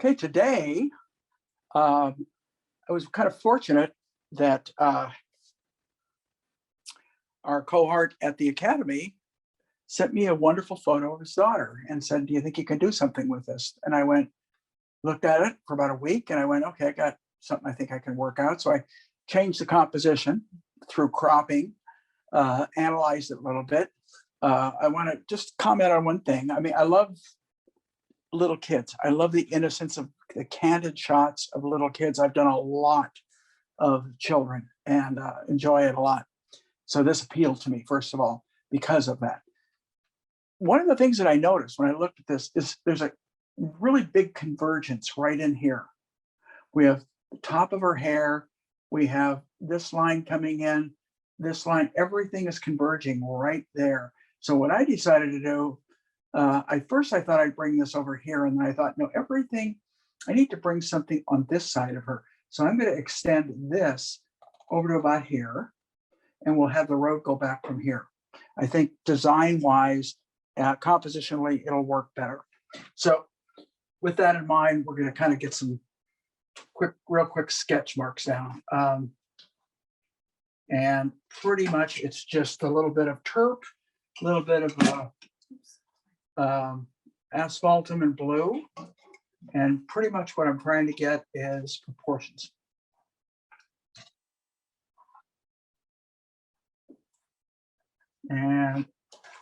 Okay, today I was kind of fortunate that our cohort at the academy sent me a wonderful photo of his daughter and said, "Do you think you can do something with this?" And I looked at it for about a week, and I went, "Okay, I got something I think I can work out." So I changed the composition through cropping, analyzed it a little bit. I want to just comment on one thing. I mean, I love little kids. I love the innocence of the candid shots of little kids. I've done a lot of children and enjoy it a lot. So this appealed to me, first of all, because of that. One of the things that I noticed when I looked at this is there's a really big convergence right in here. We have the top of her hair, we have this line coming in, this line, everything is converging right there. So what I decided to do, I thought I'd bring this over here, and then I thought, no, I need to bring something on this side of her. So I'm going to extend this over to about here, and we'll have the road go back from here. I think design-wise, compositionally, it'll work better. So with that in mind, we're going to kind of get some real quick sketch marks down. And pretty much it's just a little bit of turp, a little bit of asphaltum and blue. And pretty much what I'm trying to get is proportions. And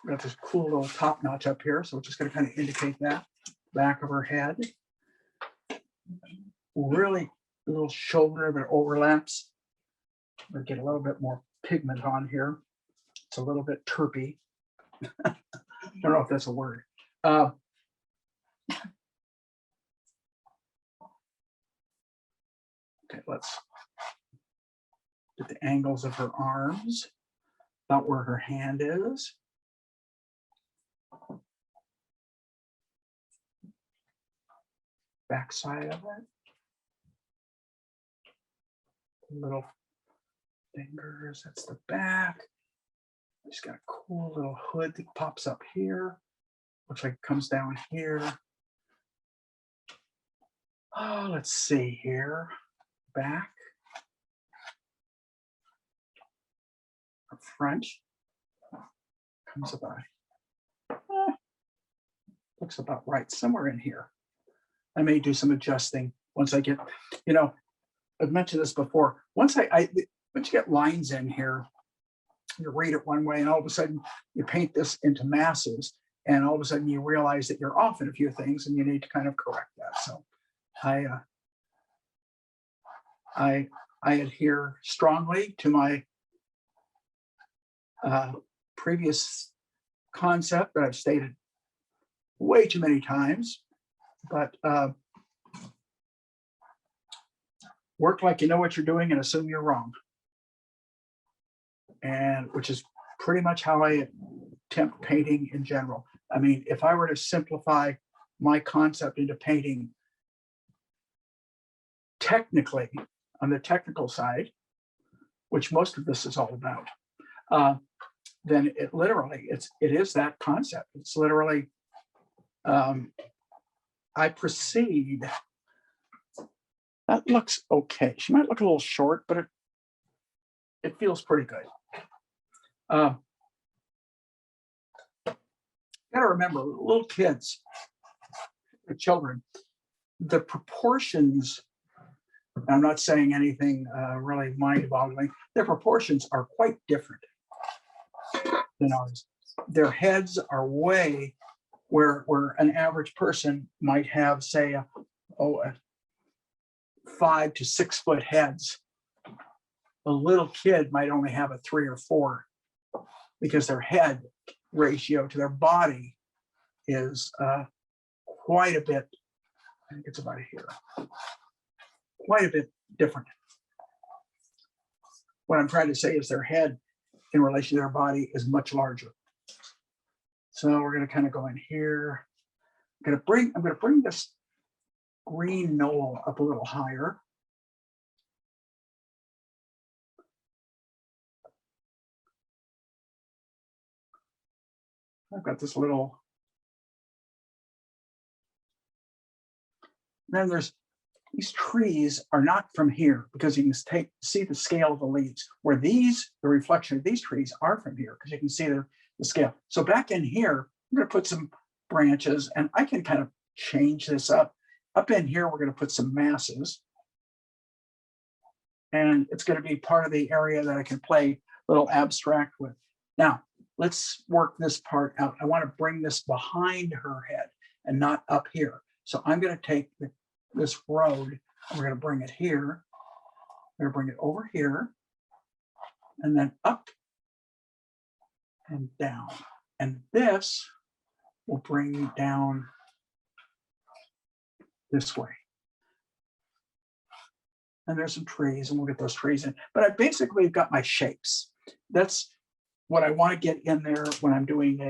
we got this cool little top notch up here. So we're just going to kind of indicate that back of her head. Really a little shoulder that overlaps. We'll get a little bit more pigment on here. It's a little bit terpy. I don't know if that's a word. Okay, let's get the angles of her arms, about where her hand is. Back side of it. Little fingers, that's the back. She's got a cool little hood that pops up here. Looks like it comes down here. Oh, let's see here. Back. Up front. Comes about, looks about right, somewhere in here. I may do some adjusting once I get, I've mentioned this before. Once once you get lines in here, you read it one way, and all of a sudden you paint this into masses, and all of a sudden you realize that you're off in a few things, and you need to kind of correct that. So I adhere strongly to my previous concept that I've stated way too many times, but work like you know what you're doing and assume you're wrong. And which is pretty much how I attempt painting in general. I mean, if I were to simplify my concept into painting technically, on the technical side, which most of this is all about, then it is that concept. It's literally, I proceed. That looks okay. She might look a little short, but it feels pretty good. Got to remember, little kids, children, the proportions, I'm not saying anything really mind-boggling, their proportions are quite different than ours. Their heads are way where an average person might have, say, a 5 to 6 foot heads. A little kid might only have a 3 or 4 because their head ratio to their body is quite a bit, I think it's about here, quite a bit different. What I'm trying to say is their head in relation to their body is much larger. So we're going to kind of go in here. I'm going to bring this green knoll up a little higher. I've got this little, then there's these trees are not from here because you can see the scale of the leaves, where the reflection of these trees are from here because you can see the scale. So back in here, I'm going to put some branches, and I can kind of change this up. Up in here, we're going to put some masses. And it's going to be part of the area that I can play a little abstract with. Now, let's work this part out. I want to bring this behind her head and not up here. So I'm going to take this road, and we're going to bring it here. We're going to bring it over here, and then up and down. And this will bring me down this way. And there's some trees, and we'll get those trees in. But I basically got my shapes. That's what I want to get in there when I'm doing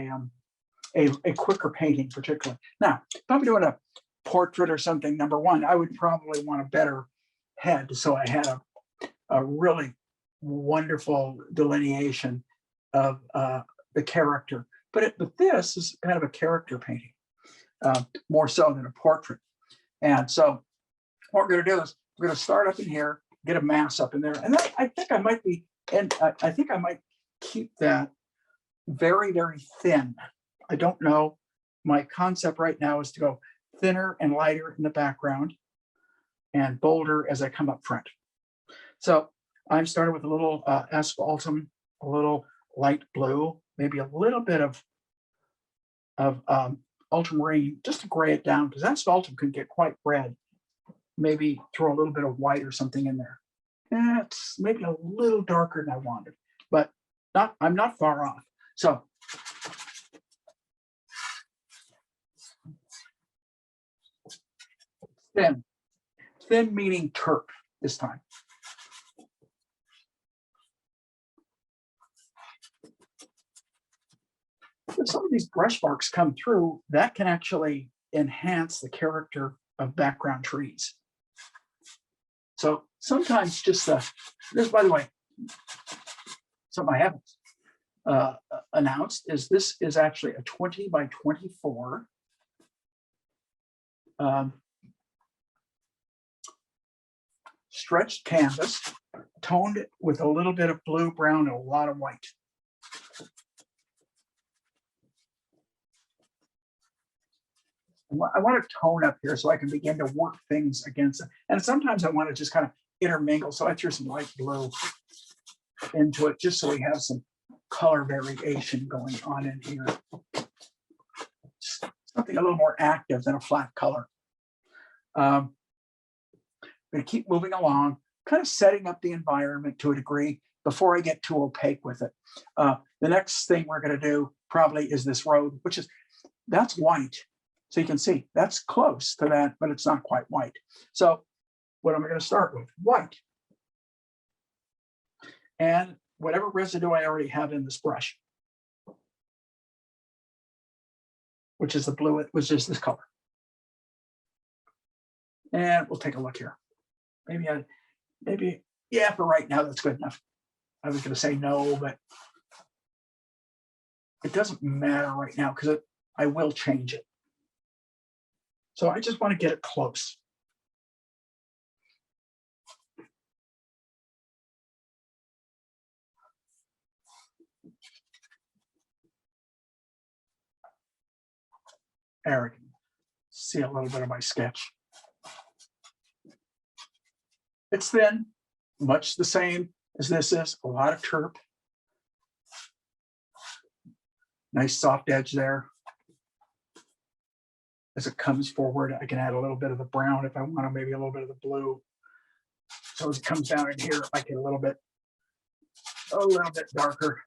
a quicker painting, particularly. Now, if I'm doing a portrait or something, number one, I would probably want a better head. So I had a really wonderful delineation of the character. But this is kind of a character painting, more so than a portrait. And so what we're going to do is we're going to start up in here, get a mass up in there. And then I think I might I think I might keep that very, very thin. I don't know. My concept right now is to go thinner and lighter in the background and bolder as I come up front. So I'm starting with a little asphaltum, a little light blue, maybe a little bit of ultramarine, just to gray it down, because asphaltum can get quite red. Maybe throw a little bit of white or something in there. It's maybe a little darker than I wanted, but I'm not far off. So thin meaning terp this time. If some of these brush marks come through, that can actually enhance the character of background trees. So sometimes just this, by the way, something I haven't announced is this is actually a 20 by 24 stretched canvas, toned with a little bit of blue, brown, and a lot of white. I want to tone up here so I can begin to work things against it. And sometimes I want to just kind of intermingle. So I threw some light blue into it just so we have some color variation going on in here. Something a little more active than a flat color. I'm going to keep moving along, kind of setting up the environment to a degree before I get too opaque with it. The next thing we're going to do probably is this road, that's white. So you can see that's close to that, but it's not quite white. So what am I going to start with? White. And whatever residue I already have in this brush, which is the blue, which is this color. And we'll take a look here. Maybe, yeah, for right now, that's good enough. I was going to say no, but it doesn't matter right now because I will change it. So I just want to get it close. There we can see a little bit of my sketch. It's thin, much the same as this is, a lot of terp. Nice soft edge there. As it comes forward, I can add a little bit of the brown if I want to, maybe a little bit of the blue. So as it comes down in here, I get a little bit darker.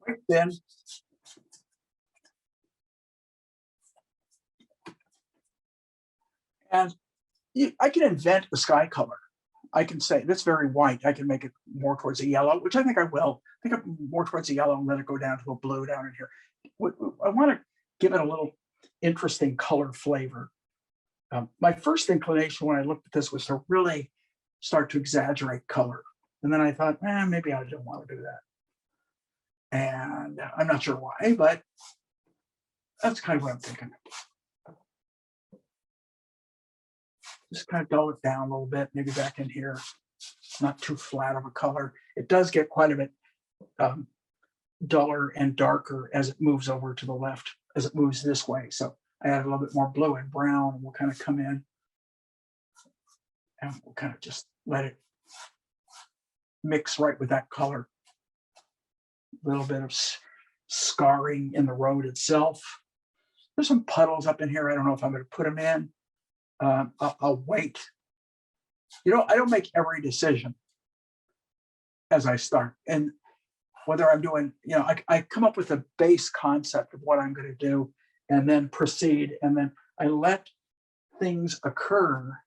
Quite thin. And I can invent a sky color. I can say that's very white. I can make it more towards a yellow, which I think I will. I think I'm more towards the yellow and let it go down to a blue down in here. I want to give it a little interesting color flavor. My first inclination when I looked at this was to really start to exaggerate color. And then I thought, maybe I don't want to do that. And I'm not sure why, but that's kind of what I'm thinking. Just kind of dull it down a little bit, maybe back in here. Not too flat of a color. It does get quite a bit duller and darker as it moves over to the left, as it moves this way. So I add a little bit more blue and brown, and we'll kind of come in and we'll kind of just let it mix right with that color. A little bit of scarring in the road itself. There's some puddles up in here. I don't know if I'm going to put them in. I'll wait. You know, I don't make every decision as I start. And whether I'm doing, you know, I come up with a base concept of what I'm going to do and then proceed. And then I let things occur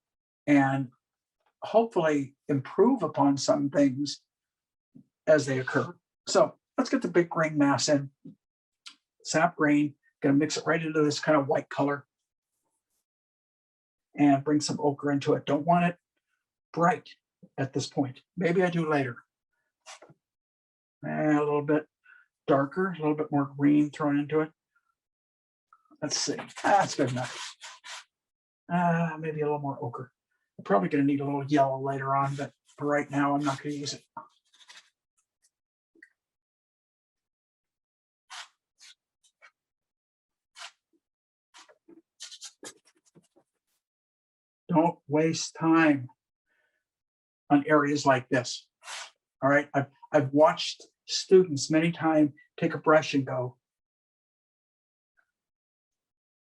and hopefully improve upon some things as they occur. So let's get the big green mass in. Sap green, gonna mix it right into this kind of white color and bring some ochre into it. Don't want it bright at this point. Maybe I do later. And a little bit darker, a little bit more green thrown into it. Let's see, that's good enough. Maybe a little more ochre. I'm probably gonna need a little yellow later on, but for right now, I'm not gonna use it. Don't waste time on areas like this. All right, I've watched students many times take a brush and go,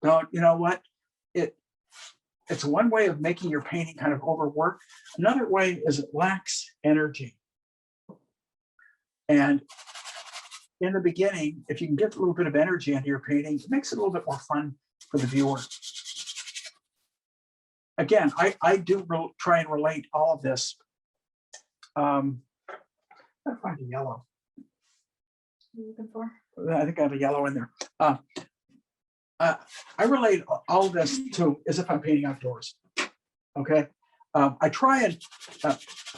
don't, you know what? It's one way of making your painting kind of overwork. Another way is it lacks energy. And in the beginning, if you can get a little bit of energy into your painting, it makes it a little bit more fun for the viewer. Again, I do try and relate all of this. I find a yellow. What are you looking for? I think I have a yellow in there. I relate all of this to as if I'm painting outdoors. Okay, I try and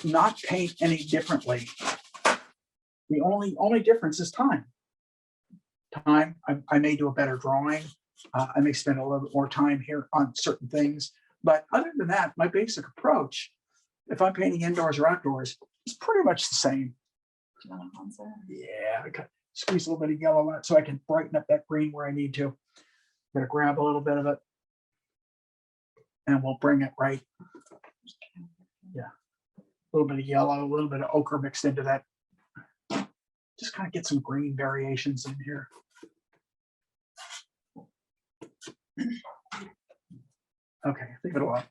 not paint any differently. The only difference is time. Time. I may do a better drawing. I may spend a little bit more time here on certain things. But other than that, my basic approach, if I'm painting indoors or outdoors, is pretty much the same. Yeah, I got squeeze a little bit of yellow on it so I can brighten up that green where I need to. I'm gonna grab a little bit of it, and we'll bring it right. Yeah, a little bit of yellow, a little bit of ochre mixed into that. Just kind of get some green variations in here. Okay, leave it alone.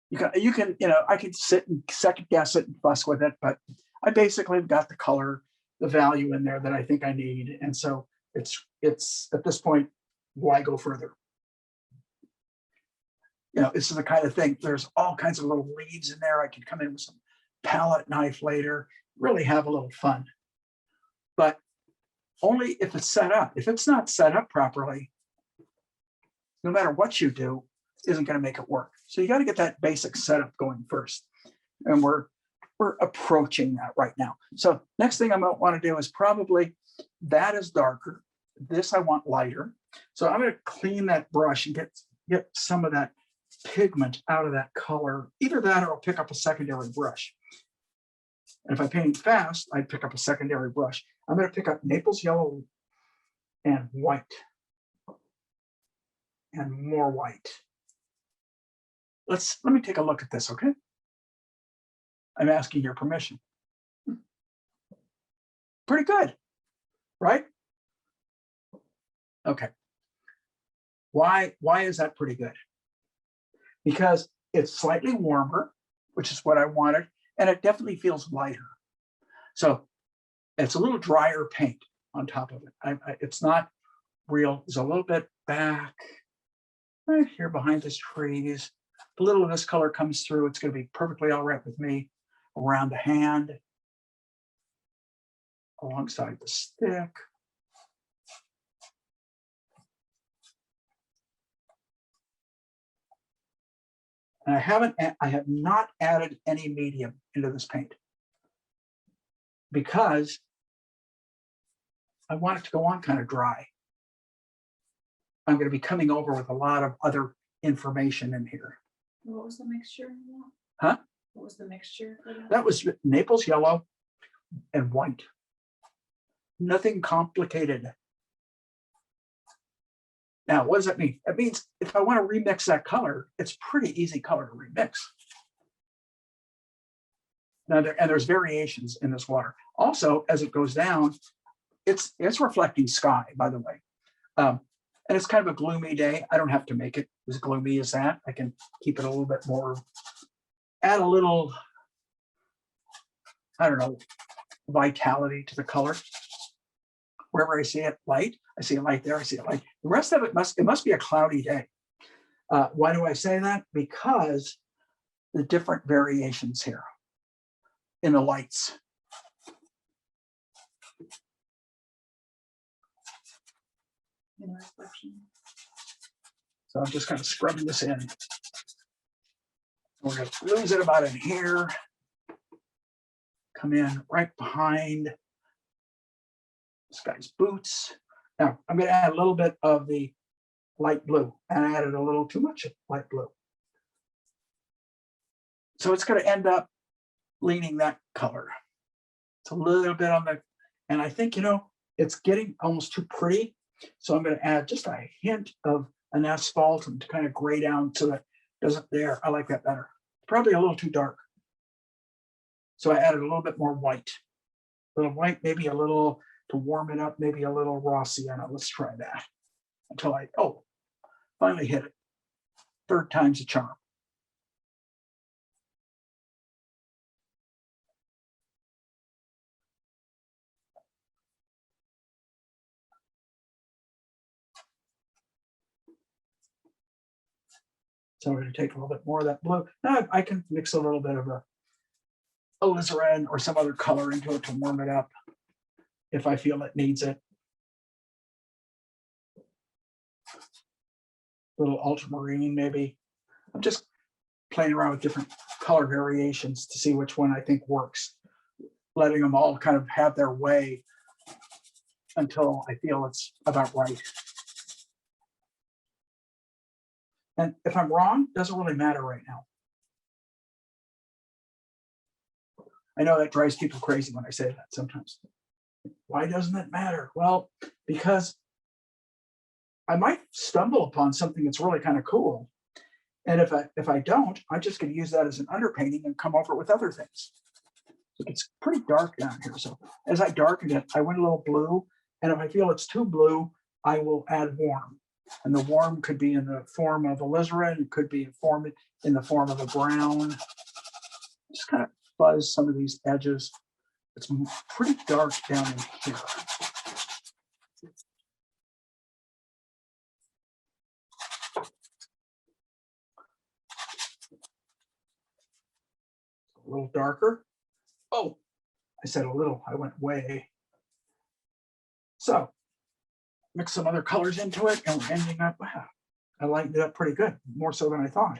You can, you know, I could sit and second guess it and fuss with it, but I basically got the color, the value in there that I think I need. And so it's at this point, why go further? You know, this is the kind of thing, there's all kinds of little leads in there. I can come in with some palette knife later, really have a little fun. But only if it's set up. If it's not set up properly, no matter what you do, isn't going to make it work. So you got to get that basic setup going first. And we're approaching that right now. So next thing I might want to do is probably that is darker. This I want lighter. So I'm going to clean that brush and get some of that pigment out of that color. Either that or I'll pick up a secondary brush. And if I'm painting fast, I'd pick up a secondary brush. I'm going to pick up Naples yellow and white. And more white. Let me take a look at this, okay? I'm asking your permission. Pretty good, right? Okay. Why is that pretty good? Because it's slightly warmer, which is what I wanted, and it definitely feels lighter. So it's a little drier paint on top of it. It's not real. There's a little bit back right here behind this trees. A little of this color comes through. It's going to be perfectly all right with me. Around the hand, alongside the stick. And I have not added any medium into this paint because I want it to go on kind of dry. I'm going to be coming over with a lot of other information in here. What was the mixture? Huh? What was the mixture for that? That was Naples yellow and white. Nothing complicated. Now, what does that mean? It means if I want to remix that color, it's pretty easy color to remix. Now, there's variations in this water. Also, as it goes down, it's reflecting sky, by the way. And it's kind of a gloomy day. I don't have to make it as gloomy as that. I can keep it a little bit more, add a little, I don't know, vitality to the color. Wherever I see it light, I see a light there, I see a light. The rest of it must be a cloudy day. Why do I say that? Because the different variations here in the lights. In reflection. So I'm just kind of scrubbing this in. We're going to lose it about in here. Come in right behind this guy's boots. Now I'm going to add a little bit of the light blue, and I added a little too much of light blue. So it's going to end up leaning that color. It's a little bit on the, and I think, it's getting almost too pretty. So I'm going to add just a hint of an asphalt to kind of gray down so that it doesn't there. I like that better. Probably a little too dark. So I added a little bit more white. A little white, maybe a little to warm it up, maybe a little raw sienna. Let's try that until finally hit it. Third time's a charm. So we're going to take a little bit more of that blue. Now I can mix a little bit of a alizarin or some other color into it to warm it up if I feel it needs it. A little ultramarine maybe. I'm just playing around with different color variations to see which one I think works. Letting them all kind of have their way until I feel it's about right. And if I'm wrong, it doesn't really matter right now. I know that drives people crazy when I say that sometimes. Why doesn't it matter? Well, because I might stumble upon something that's really kind of cool. And if I don't, I'm just going to use that as an underpainting and come over with other things. So it's pretty dark down here. So as I darken it, I went a little blue. And if I feel it's too blue, I will add warm. And the warm could be in the form of alizarin. It could be in the form of a brown. Just kind of fuzz some of these edges. It's pretty dark down in here. A little darker. Oh, I said a little, I went way. So mix some other colors into it and we're ending up, wow, I lightened it up pretty good, more so than I thought.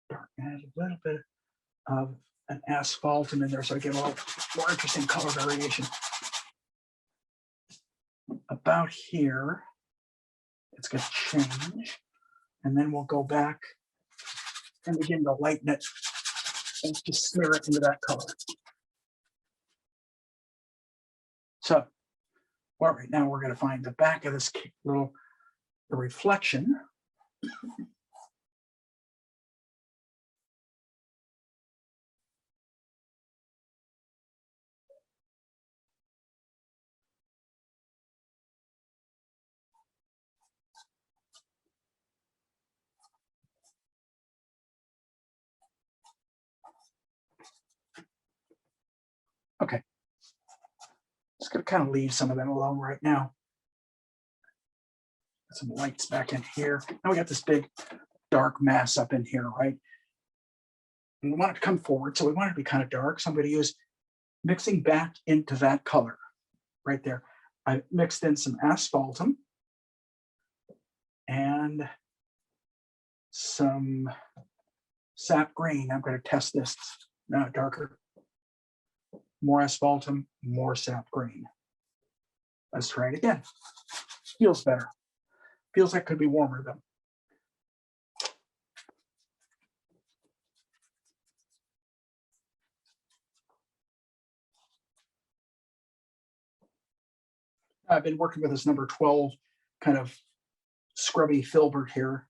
Dark, add a little bit of an asphalt in there so I get a little more interesting color variation. About here, it's going to change. And then we'll go back and begin to lighten it and just smear it into that color. So, well, right now we're going to find the back of this the reflection. Okay. Just going to kind of leave some of them alone right now. Put some lights back in here. Now we got this big dark mass up in here, right? And we want it to come forward, so we want it to be kind of dark. So I'm going to use mixing back into that color right there. I mixed in some asphaltum and some sap green. I'm going to test this now darker. More asphaltum, more sap green. Let's try it again. Feels better. Feels like it could be warmer though. I've been working with this number 12 kind of scrubby filbert here.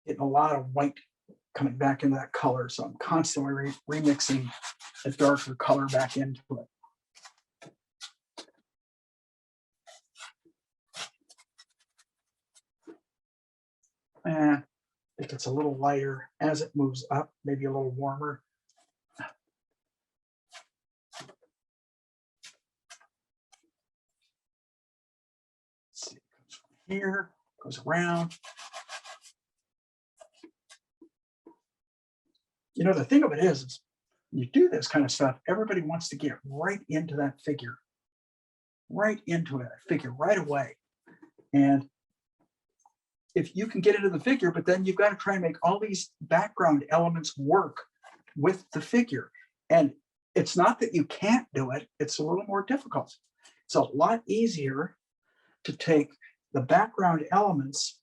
Getting a lot of white coming back into that color. So I'm constantly remixing a darker color back into it. And it gets a little lighter as it moves up, maybe a little warmer. Let's see, it comes from here, goes around. You know, the thing of it is when you do this kind of stuff, everybody wants to get right into that figure, right into it, figure right away. And if you can get into the figure, but then you've got to try and make all these background elements work with the figure. And it's not that you can't do it, it's a little more difficult. It's a lot easier to take the background elements,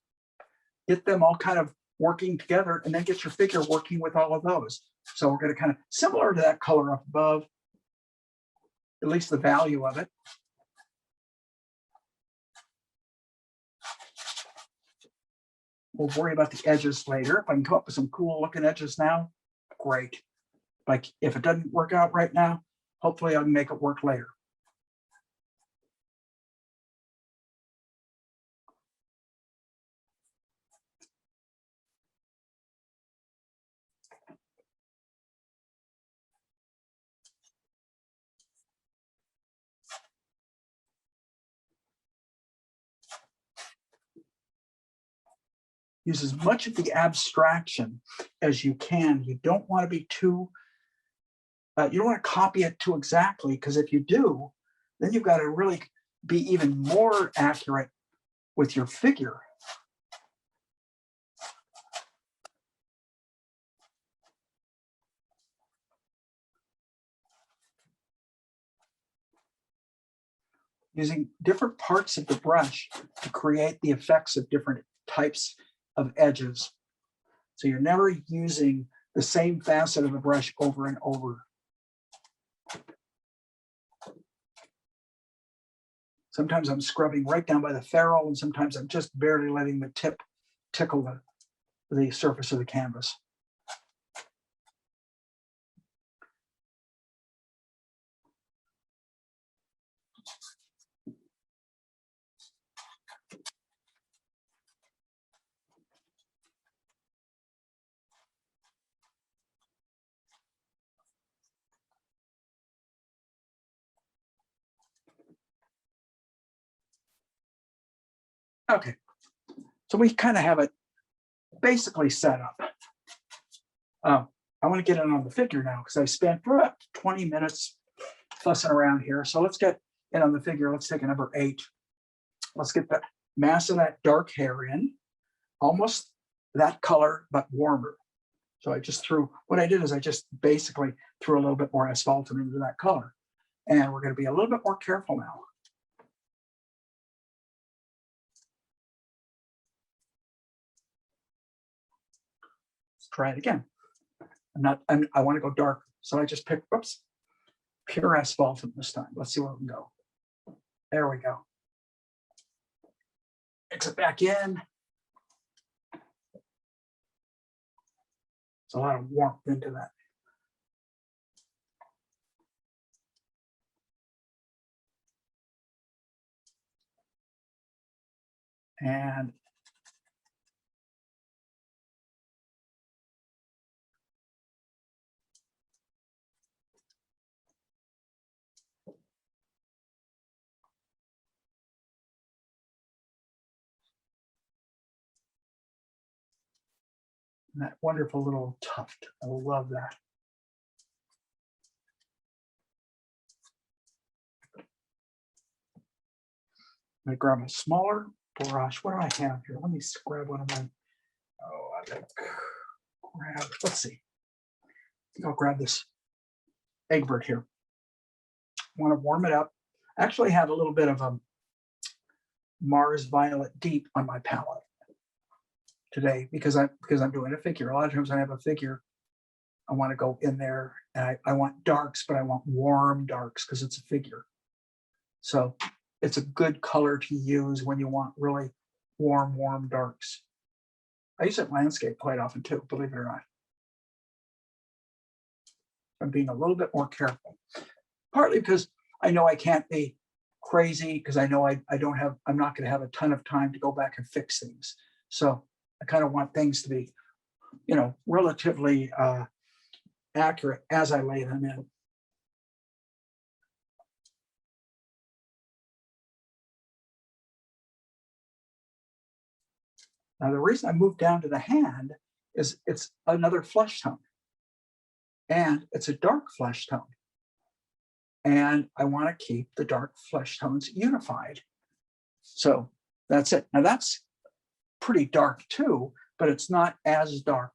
get them all kind of working together, and then get your figure working with all of those. So we're going to kind of similar to that color up above, at least the value of it. We'll worry about the edges later. If I can come up with some cool looking edges now, great. Like if it doesn't work out right now, hopefully I can make it work later. Use as much of the abstraction as you can. You don't want to be too, you don't want to copy it too exactly, because if you do, then you've got to really be even more accurate with your figure. Using different parts of the brush to create the effects of different types of edges. So you're never using the same facet of the brush over and over. Sometimes I'm scrubbing right down by the ferrule, and sometimes I'm just barely letting the tip tickle the surface of the canvas. Okay, so we kind of have it basically set up. I want to get in on the figure now because I spent about 20 minutes fussing around here. So let's get in on the figure. Let's take a number 8. Let's get the mass of that dark hair in, almost that color, but warmer. So I just threw, what I did is I just basically threw a little bit more asphaltum into that color. And we're going to be a little bit more careful now. Let's try it again. I want to go dark. So I just picked, whoops, pure asphaltum this time. Let's see where we can go. There we go. Mix it back in. It's a lot of warmth into that. And that wonderful little tuft. I love that. I'm going to grab a smaller brush. What do I have here? Let me grab one of my, I think, let's see. I think I'll grab this Egbert here. I want to warm it up. I actually have a little bit of a Mars Violet Deep on my palette today because I'm doing a figure. A lot of times I have a figure I want to go in there and I want darks, but I want warm darks because it's a figure. So it's a good color to use when you want really warm darks. I use it in landscape quite often too, believe it or not. I'm being a little bit more careful, partly because I know I can't be crazy because I know I'm not going to have a ton of time to go back and fix things. So I kind of want things to be, relatively accurate as I lay them in. Now, the reason I moved down to the hand is it's another flesh tone, and it's a dark flesh tone. And I want to keep the dark flesh tones unified. So that's it. Now, that's pretty dark too, but it's not as dark.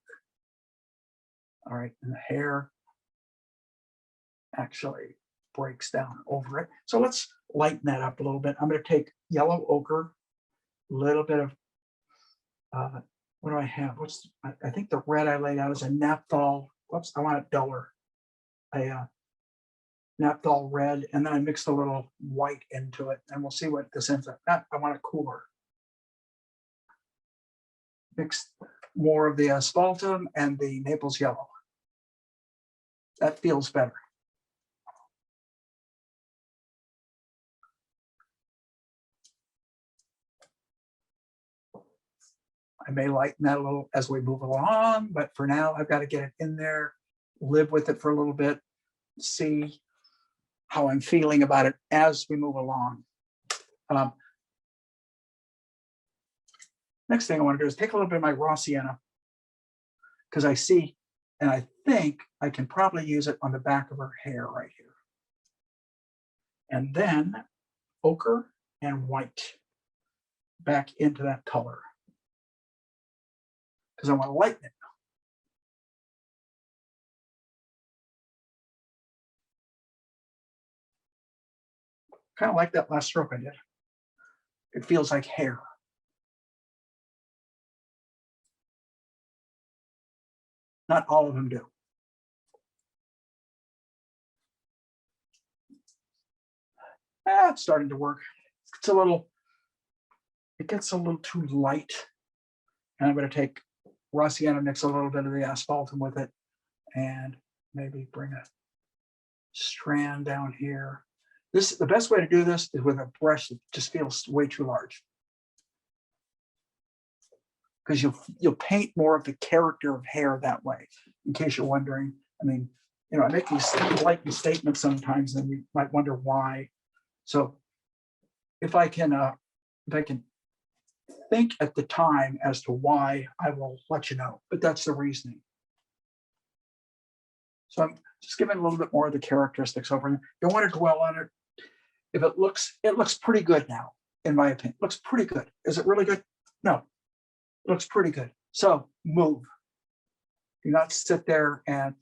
All right, and the hair actually breaks down over it. So let's lighten that up a little bit. I'm going to take yellow ochre, a little bit of, what do I have? I think the red I laid out is a naphthol. Whoops, I want it duller. Naphthol red, and then I mixed a little white into it, and we'll see what this ends up. I want it cooler. Mix more of the asphaltum and the Naples yellow. That feels better. I may lighten that a little as we move along, but for now, I've got to get it in there, live with it for a little bit, see how I'm feeling about it as we move along. Next thing I want to do is take a little bit of my raw sienna, because I see, and I think I can probably use it on the back of her hair right here. And then ochre and white back into that color, because I want to lighten it. Kind of like that last stroke I did. It feels like hair. Not all of them do. It's starting to work. It gets a little too light. And I'm going to take raw sienna, mix a little bit of the asphaltum with it, and maybe bring a strand down here. The best way to do this is with a brush that just feels way too large, because you'll paint more of the character of hair that way. In case you're wondering, I mean, I make these lightning statements sometimes, and you might wonder why. So if I can think at the time as to why, I will let you know. But that's the reasoning. So I'm just giving a little bit more of the characteristics over. You don't want to dwell on it. If it looks pretty good now, in my opinion. It looks pretty good. Is it really good? No, it looks pretty good. So move. Do not sit there and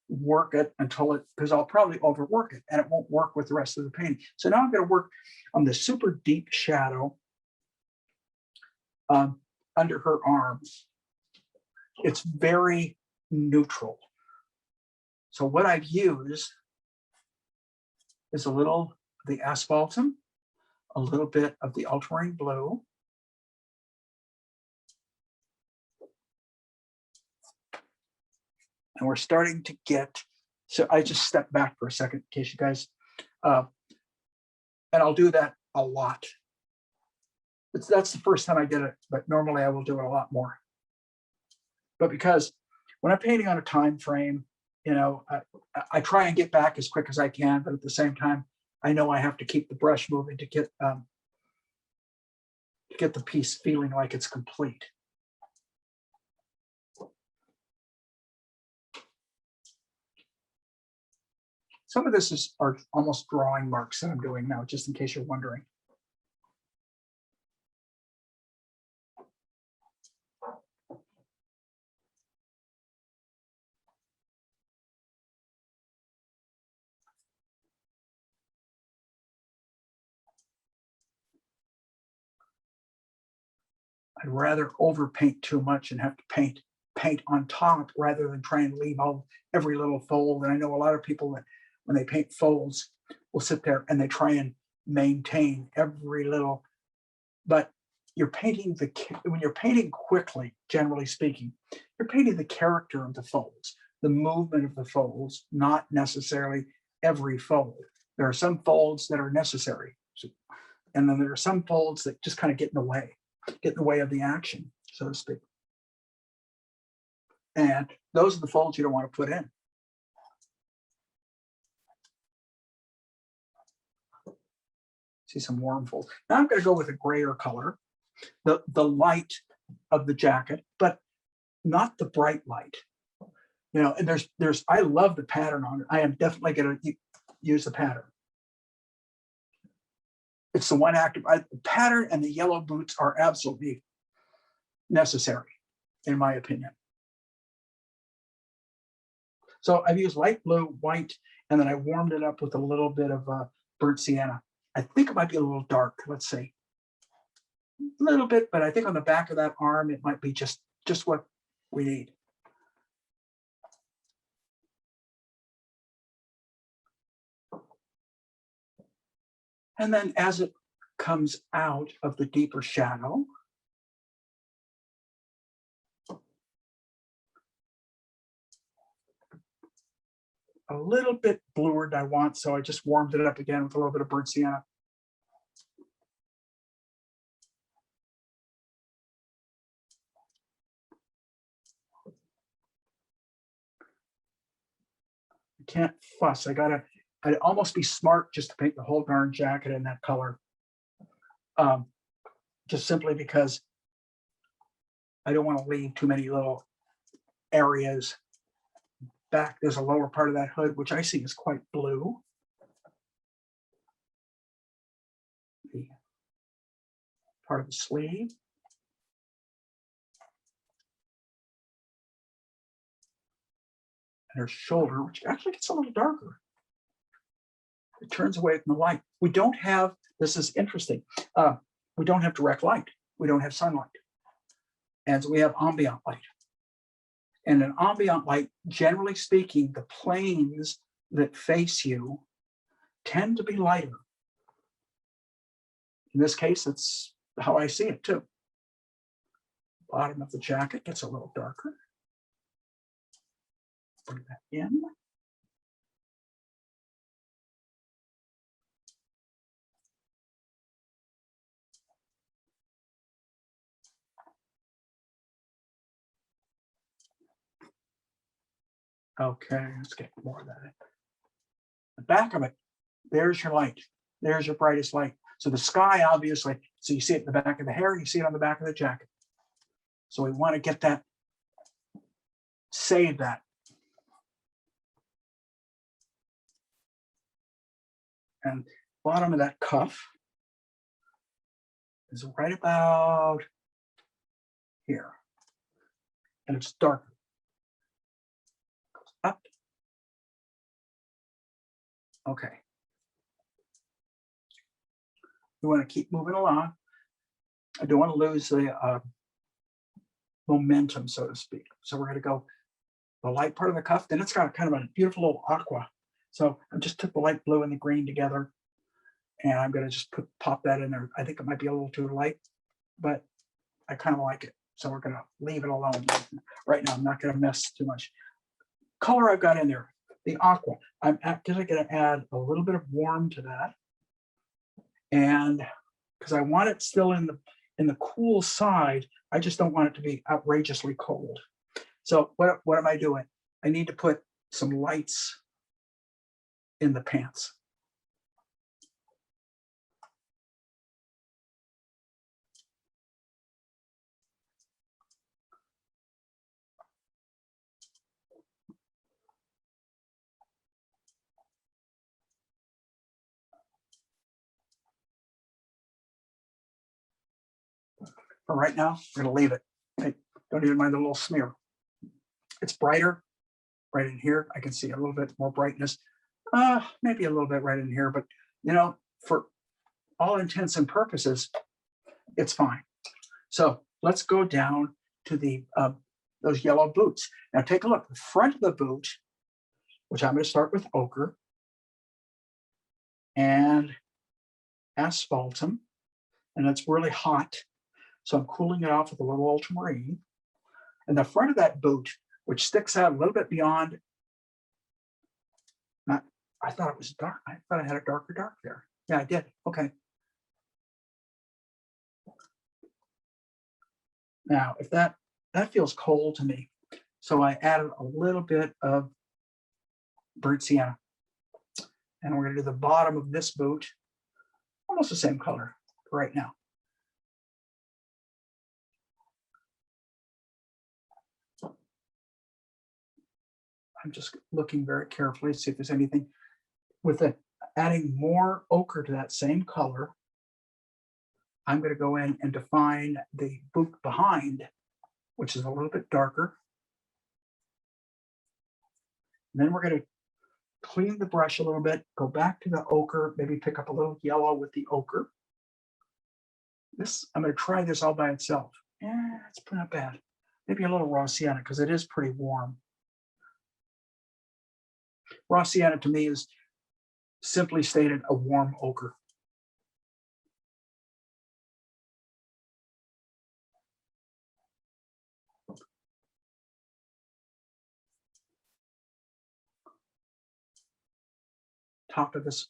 work it until because I'll probably overwork it and it won't work with the rest of the painting. So now I'm going to work on the super deep shadow under her arms. It's very neutral. So what I've used is a little of the asphaltum, a little bit of the ultramarine blue, and we're starting to get, so I just stepped back for a second in case you guys, and I'll do that a lot. That's the first time I did it, but normally I will do it a lot more. But because when I'm painting on a time frame, I try and get back as quick as I can, but at the same time, I know I have to keep the brush moving to get the piece feeling like it's complete. Some of this are almost drawing marks that I'm doing now, just in case you're wondering. I'd rather overpaint too much and have to paint paint on top rather than try and leave every little fold. And I know a lot of people that when they paint folds will sit there and they try and maintain every little, but you're painting when you're painting quickly, generally speaking, you're painting the character of the folds, the movement of the folds, not necessarily every fold. There are some folds that are necessary. And then there are some folds that just kind of get in the way of the action, so to speak. And those are the folds you don't want to put in. See some warm folds. Now I'm going to go with a grayer color, the light of the jacket, but not the bright light. You know, and I love the pattern on it. I am definitely going to use the pattern. It's the one active the pattern, and the yellow boots are absolutely necessary, in my opinion. So I've used light blue, white, and then I warmed it up with a little bit of burnt sienna. I think it might be a little dark. Let's see. A little bit, but I think on the back of that arm, it might be just what we need. And then as it comes out of the deeper shadow, a little bit bluer than I want, so I just warmed it up again with a little bit of burnt sienna. I can't fuss. I'd almost be smart just to paint the whole darn jacket in that color. Just simply because I don't want to leave too many little areas back. There's a lower part of that hood, which I see is quite blue. The part of the sleeve. And her shoulder, which actually gets a little darker. It turns away from the light. We don't have, this is interesting, we don't have direct light. We don't have sunlight. And so we have ambient light. And in ambient light, generally speaking, the planes that face you tend to be lighter. In this case, that's how I see it too. Bottom of the jacket gets a little darker. Bring that in. Okay, let's get more of that. The back of it, there's your light. There's your brightest light. So the sky, obviously, so you see it in the back of the hair, you see it on the back of the jacket. So we want to get that, save that. And bottom of that cuff is right about here. And it's darker. Goes up. Okay. We want to keep moving along. I don't want to lose the momentum, so to speak. So we're going to go the light part of the cuff. Then it's got kind of a beautiful little aqua. So I just took the light blue and the green together, and I'm going to just pop that in there. I think it might be a little too light, but I kind of like it. So we're going to leave it alone right now. I'm not going to mess too much. Color I've got in there, the aqua. I'm actually going to add a little bit of warm to that, and because I want it still in the cool side, I just don't want it to be outrageously cold. So what am I doing? I need to put some lights in the pants. For right now, we're going to leave it. I don't even mind the little smear. It's brighter right in here. I can see a little bit more brightness. Maybe a little bit right in here, but you know, for all intents and purposes, it's fine. So let's go down to the those yellow boots. Now take a look, the front of the boot, which I'm going to start with ochre and asphaltum, and it's really hot. So I'm cooling it off with a little ultramarine. And the front of that boot, which sticks out a little bit beyond, I thought it was dark. I thought I had a darker dark there. Yeah, I did. Okay. Now, if that feels cold to me, so I added a little bit of burnt sienna. And we're going to do the bottom of this boot, almost the same color right now. I'm just looking very carefully to see if there's anything with it. Adding more ochre to that same color, I'm going to go in and define the boot behind, which is a little bit darker. And then we're going to clean the brush a little bit, go back to the ochre, maybe pick up a little yellow with the ochre. I'm going to try this all by itself. Yeah, it's not bad. Maybe a little raw sienna because it is pretty warm. Raw sienna to me is simply stated a warm ochre. Top of this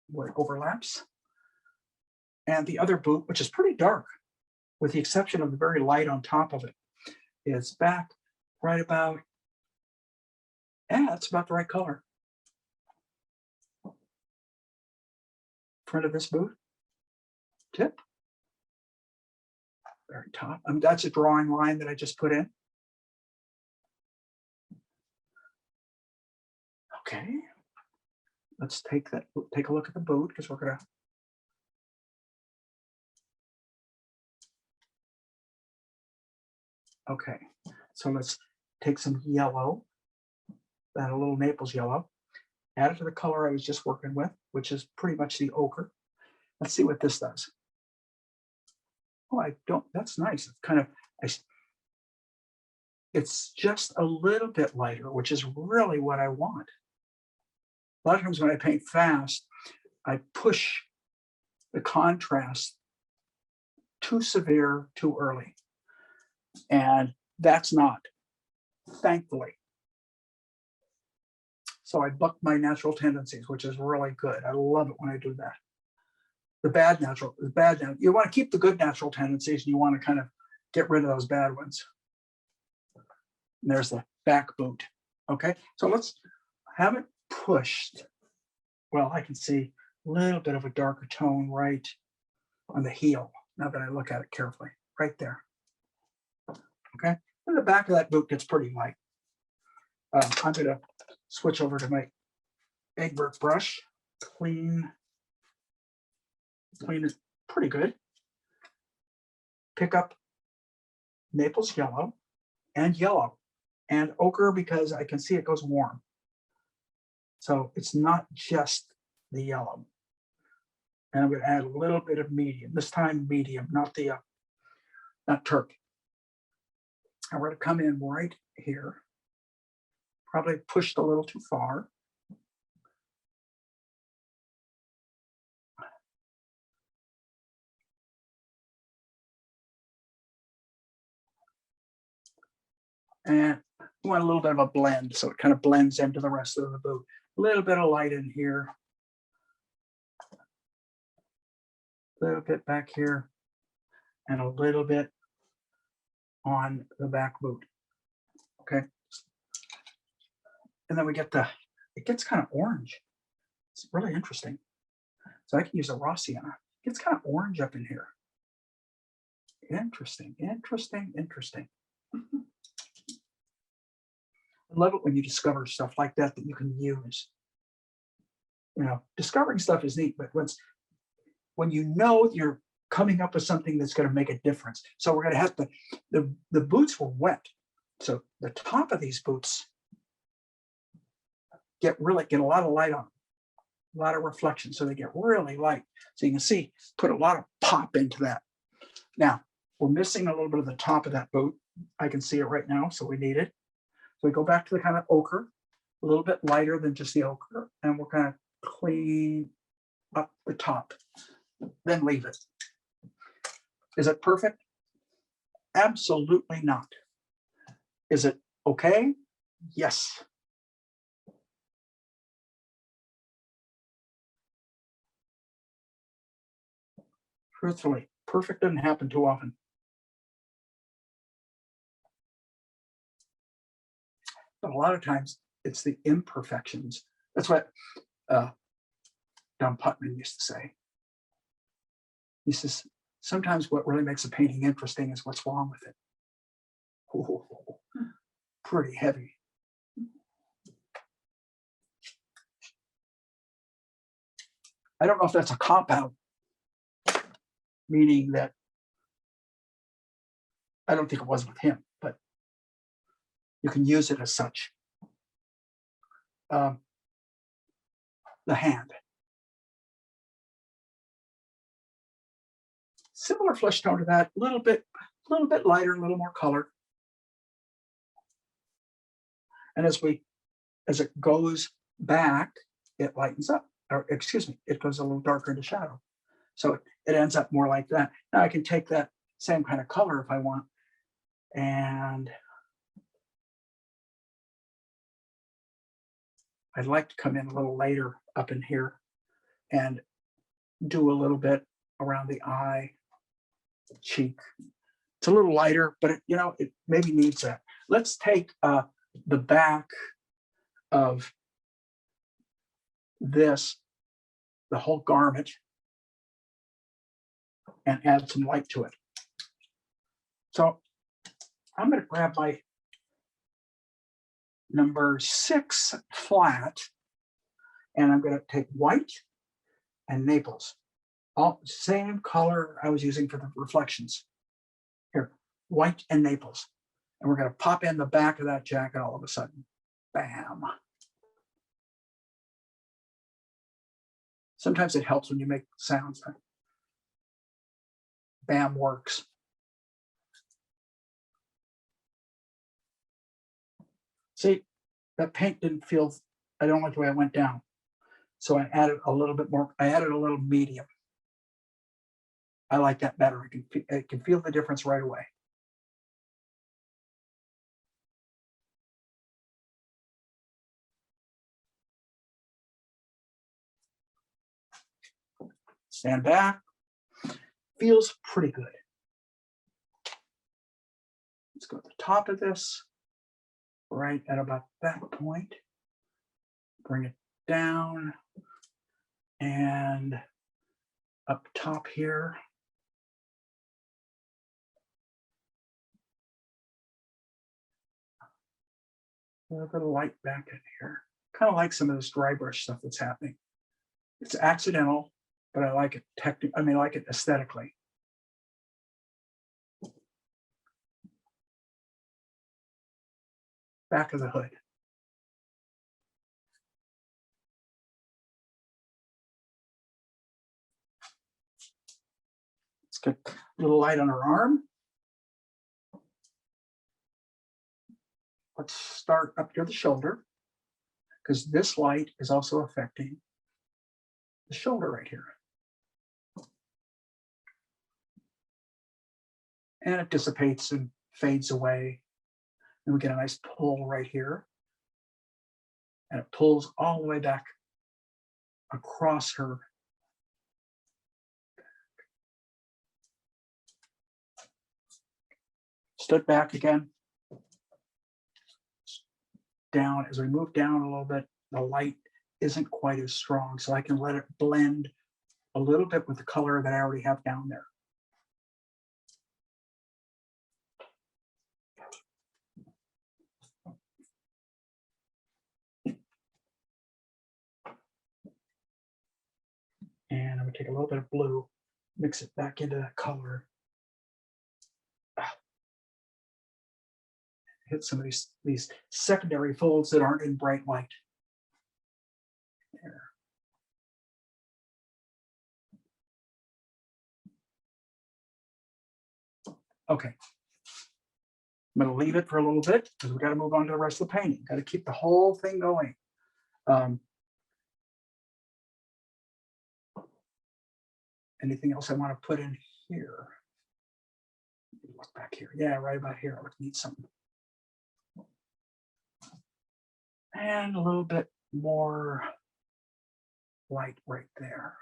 where it overlaps. And the other boot, which is pretty dark, with the exception of the very light on top of it, is back right about, yeah, it's about the right color. Front of this boot, tip, very top. That's a drawing line that I just put in. Okay, let's take a look at the boot because we're gonna. Okay, so let's take some yellow, that a little Naples yellow, add it to the color I was just working with, which is pretty much the ochre. Let's see what this does. Oh, that's nice. It's kind of, it's just a little bit lighter, which is really what I want. A lot of times when I paint fast, I push the contrast too severe, too early. And that's not, thankfully. So I buck my natural tendencies, which is really good. I love it when I do that. The bad natural. You want to keep the good natural tendencies and you want to kind of get rid of those bad ones. And there's the back boot. Okay, so let's have it pushed. Well, I can see a little bit of a darker tone right on the heel now that I look at it carefully, right there. Okay, and the back of that boot gets pretty light. I'm going to switch over to my Egbert brush, clean it pretty good. Pick up Naples yellow and ochre because I can see it goes warm. So it's not just the yellow. And I'm going to add a little bit of medium, this time medium, not turp. And we're going to come in right here. Probably pushed a little too far. And we want a little bit of a blend, so it kind of blends into the rest of the boot. A little bit of light in here. A little bit back here. And a little bit on the back boot. Okay. And then we get it gets kind of orange. It's really interesting. So I can use a raw sienna. It gets kind of orange up in here. Interesting. I love it when you discover stuff like that you can use. You know, discovering stuff is neat, but when you know you're coming up with something that's going to make a difference. So we're going to have the boots were wet. So the top of these boots get a lot of light on them, a lot of reflection. So they get really light. So you can see, put a lot of pop into that. Now, we're missing a little bit of the top of that boot. I can see it right now, so we need it. So we go back to the kind of ochre, a little bit lighter than just the ochre, and we're kind of clean up the top, then leave it. Is it perfect? Absolutely not. Is it okay? Yes. Truthfully, perfect doesn't happen too often. But a lot of times it's the imperfections. That's what Don Putman used to say. He says, sometimes what really makes a painting interesting is what's wrong with it. Ooh, pretty heavy. I don't know if that's a cop-out, meaning that I don't think it was with him, but you can use it as such. The hand. Similar flesh tone to that, a little bit lighter, a little more color. And as it goes back, it lightens up, or excuse me, it goes a little darker into shadow. So it ends up more like that. Now I can take that same kind of color if I want, and I'd like to come in a little later up in here and do a little bit around the eye, cheek. It's a little lighter, but it maybe needs that. Let's take the back of this, the whole garment, and add some light to it. So I'm going to grab my number 6 flat, and I'm going to take white and Naples, all same color I was using for the reflections. Here, white and Naples. And we're going to pop in the back of that jacket all of a sudden. Bam. Sometimes it helps when you make sounds. Bam works. See, that paint didn't feel, I don't like the way it went down. So I added a little bit more, I added a little medium. I like that better. I can feel the difference right away. Stand back. Feels pretty good. Let's go to the top of this, right at about that point. Bring it down and up top here. A little bit of light back in here. Kind of like some of this dry brush stuff that's happening. It's accidental, but I like it I like it aesthetically. Back of the hood. Let's get a little light on her arm. Let's start up near the shoulder, because this light is also affecting the shoulder right here. And it dissipates and fades away. And we get a nice pull right here. And it pulls all the way back across her. Stood back again. Down, as we move down a little bit, the light isn't quite as strong, so I can let it blend a little bit with the color that I already have down there. And I'm gonna take a little bit of blue, mix it back into that color. Hit some of these secondary folds that aren't in bright light. There. Okay. I'm going to leave it for a little bit because we got to move on to the rest of the painting. Got to keep the whole thing going. Anything else I want to put in here? Look back here. Yeah, right about here. I would need something. And a little bit more light right there.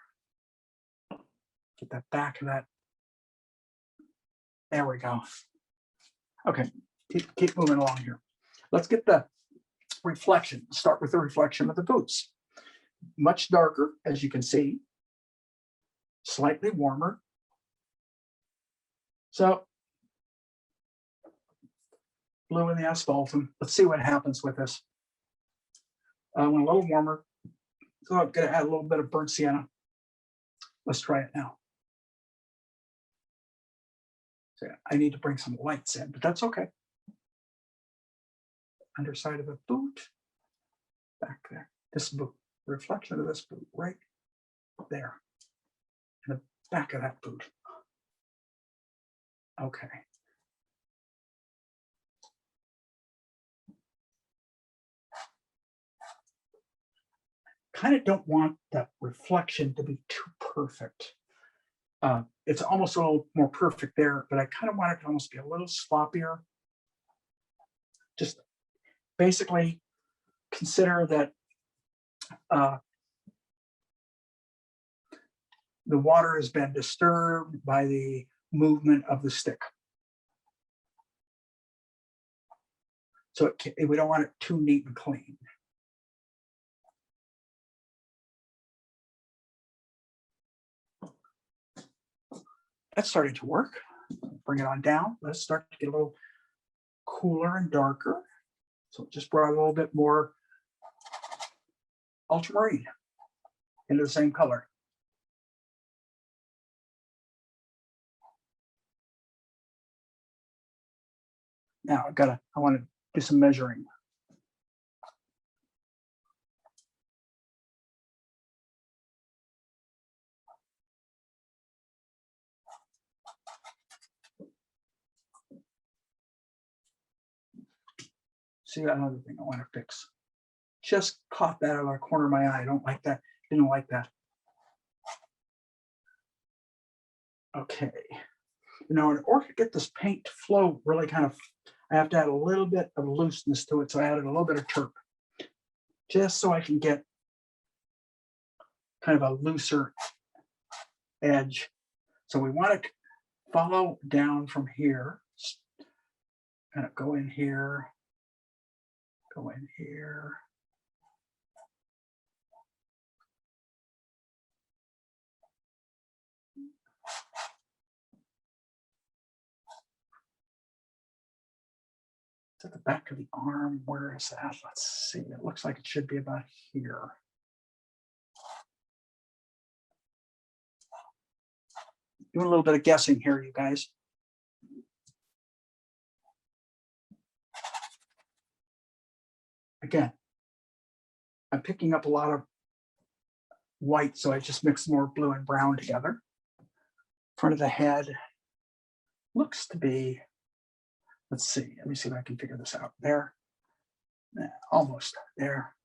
Get that back of that. There we go. Okay, keep moving along here. Let's get the reflection. Start with the reflection of the boots. Much darker, as you can see. Slightly warmer. So, blue in the asphaltum. Let's see what happens with this. I want a little warmer. So I'm going to add a little bit of burnt sienna. Let's try it now. So I need to bring some lights in, but that's okay. Underside of the boot. Back there. This boot. Reflection of this boot right there. And the back of that boot. Okay. Kind of don't want that reflection to be too perfect. It's almost a little more perfect there, but I kind of want it to almost be a little sloppier. Just basically consider that the water has been disturbed by the movement of the stick. So we don't want it too neat and clean. That's starting to work. Bring it on down. Let's start to get a little cooler and darker. So just brought a little bit more ultramarine into the same color. Now I want to do some measuring. See, another thing I want to fix. Just caught that out of the corner of my eye. I don't like that. Didn't like that. Okay. Now, in order to get this paint to flow really kind of, I have to add a little bit of looseness to it. So I added a little bit of terp, just so I can get kind of a looser edge. So we want to follow down from here, kind of go in here, go in here. At the back of the arm, where is that? Let's see, it looks like it should be about here. Doing a little bit of guessing here, you guys. Again, I'm picking up a lot of white, so I just mixed more blue and brown together. Front of the head looks to be, let's see, let me see if I can figure this out. There, almost there.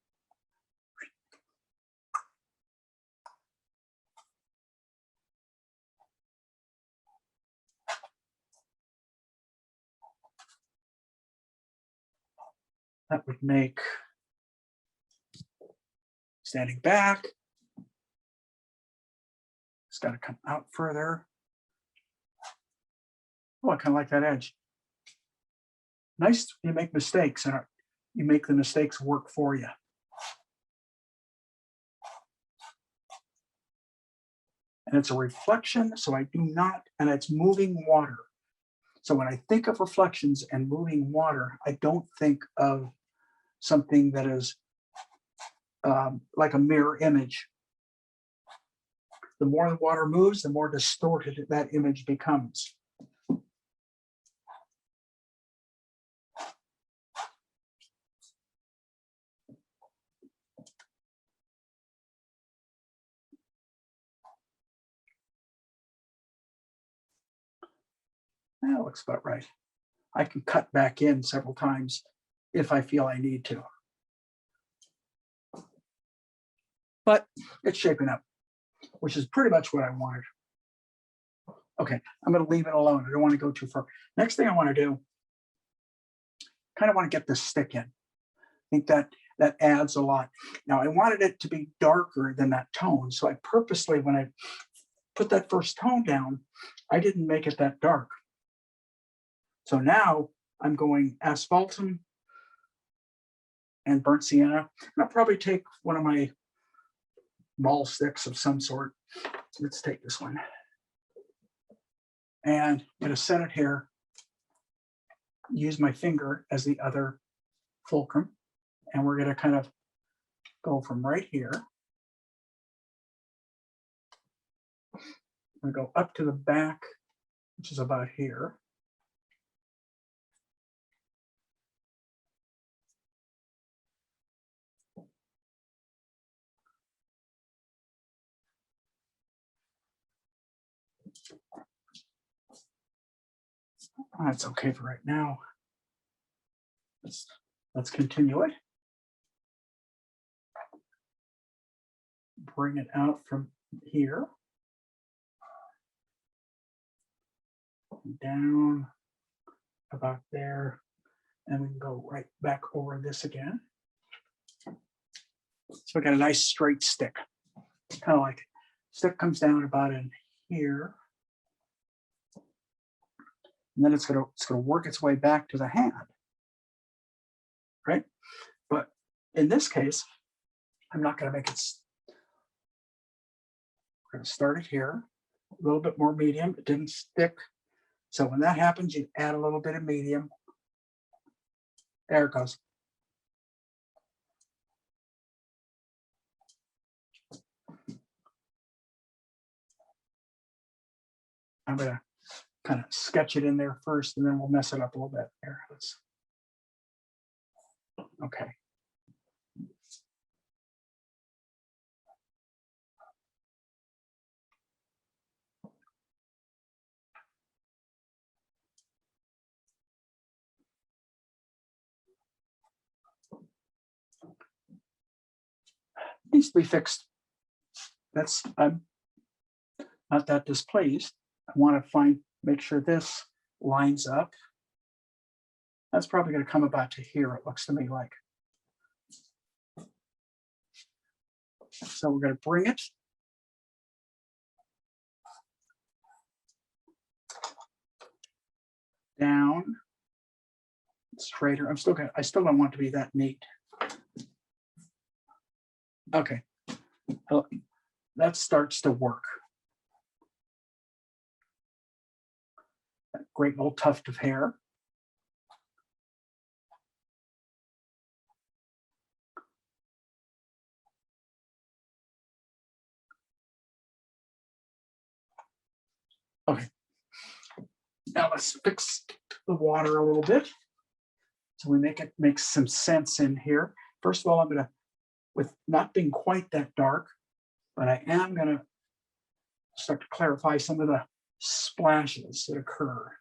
That would make standing back. It's got to come out further. Oh, I kind of like that edge. Nice, you make mistakes and you make the mistakes work for you. And it's a reflection, so I do not, and it's moving water. So when I think of reflections and moving water, I don't think of something that is like a mirror image. The more the water moves, the more distorted that image becomes. That looks about right. I can cut back in several times if I feel I need to. But it's shaping up, which is pretty much what I wanted. Okay, I'm going to leave it alone. I don't want to go too far. Next thing I want to do, kind of want to get this stick in. I think that adds a lot. Now, I wanted it to be darker than that tone, so I purposely, when I put that first tone down, I didn't make it that dark. So now I'm going asphaltum and burnt sienna. And I'll probably take one of my ball sticks of some sort. Let's take this one. And I'm going to set it here. Use my finger as the other fulcrum. And we're going to kind of go from right here. I'm going to go up to the back, which is about here. That's okay for right now. Let's continue it. Bring it out from here. Down about there. And we can go right back over this again. So we got a nice straight stick. Kind of like stick comes down about in here. And then it's gonna work its way back to the hand. Right? But in this case, I'm not gonna make it. We're gonna start it here, a little bit more medium. It didn't stick. So when that happens, you add a little bit of medium. There it goes. I'm gonna kind of sketch it in there first, and then we'll mess it up a little bit. There, okay. Needs to be fixed. I'm not that displeased. I want to make sure this lines up. That's probably going to come about to here, it looks to me like. So we're going to bring it down straighter. I still don't want it to be that neat. Okay, that starts to work. That great little tuft of hair. Okay, now let's fix the water a little bit. So we make some sense in here. First of all, I'm gonna, with not being quite that dark, but I am gonna start to clarify some of the splashes that occur.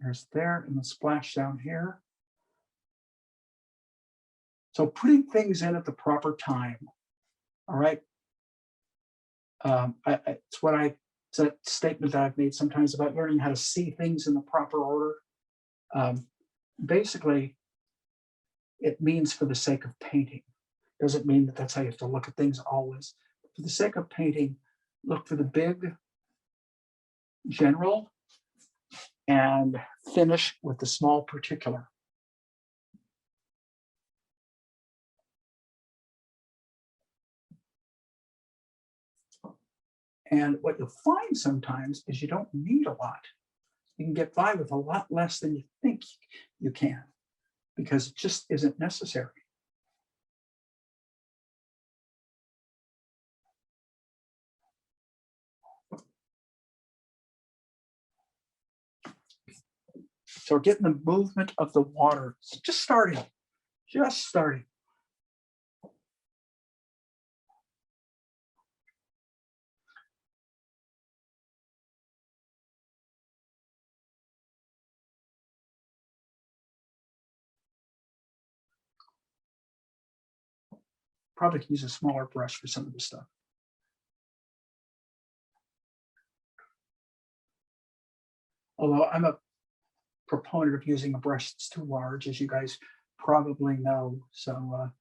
There's there and the splash down here. So putting things in at the proper time. All right. It's a statement that I've made sometimes about learning how to see things in the proper order. Basically, it means for the sake of painting. Doesn't mean that that's how you have to look at things always. For the sake of painting, look for the big general and finish with the small particular. And what you'll find sometimes is you don't need a lot. You can get by with a lot less than you think you can, because it just isn't necessary. So we're getting the movement of the water. It's just starting, just starting. Probably could use a smaller brush for some of this stuff. Although I'm a proponent of using a brush that's too large, as you guys probably know. So a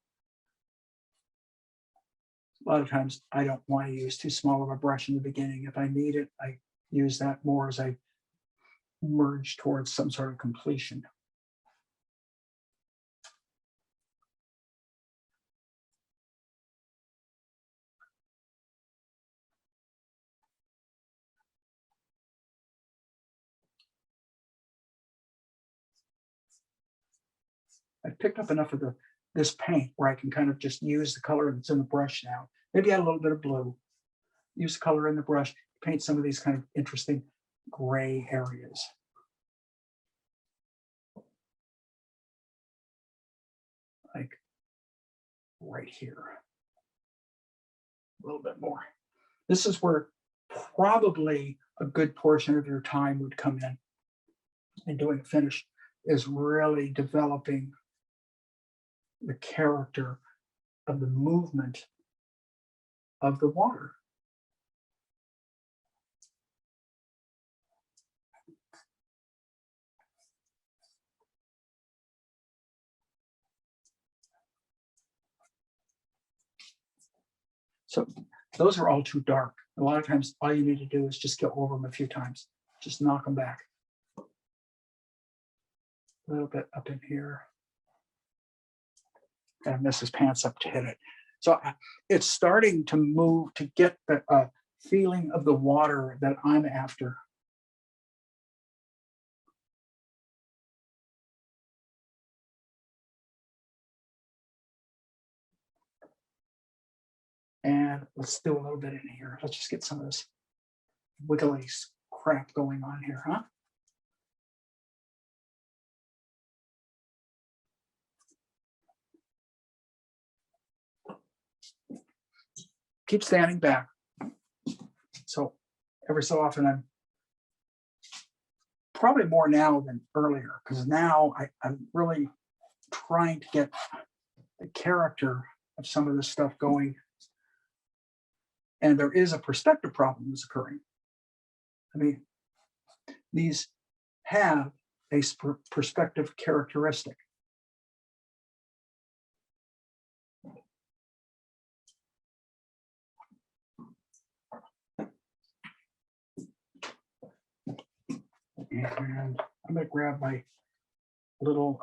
lot of times I don't want to use too small of a brush in the beginning. If I need it, I use that more as I merge towards some sort of completion. I picked up enough of this paint where I can kind of just use the color that's in the brush now. Maybe add a little bit of blue. Use the color in the brush, paint some of these kind of interesting gray areas. Like right here. A little bit more. This is where probably a good portion of your time would come in and doing a finish, is really developing the character of the movement of the water. So those are all too dark. A lot of times all you need to do is just go over them a few times. Just knock them back. A little bit up in here. And miss his pants up to hit it. So it's starting to move to get the feeling of the water that I'm after. And let's do a little bit in here. Let's just get some of this wiggly crap going on here, huh? Keep standing back. So every so often I'm probably more now than earlier, because now I'm really trying to get the character of some of this stuff going. And there is a perspective problem that's occurring. I mean, these have a perspective characteristic. And I'm going to grab my little,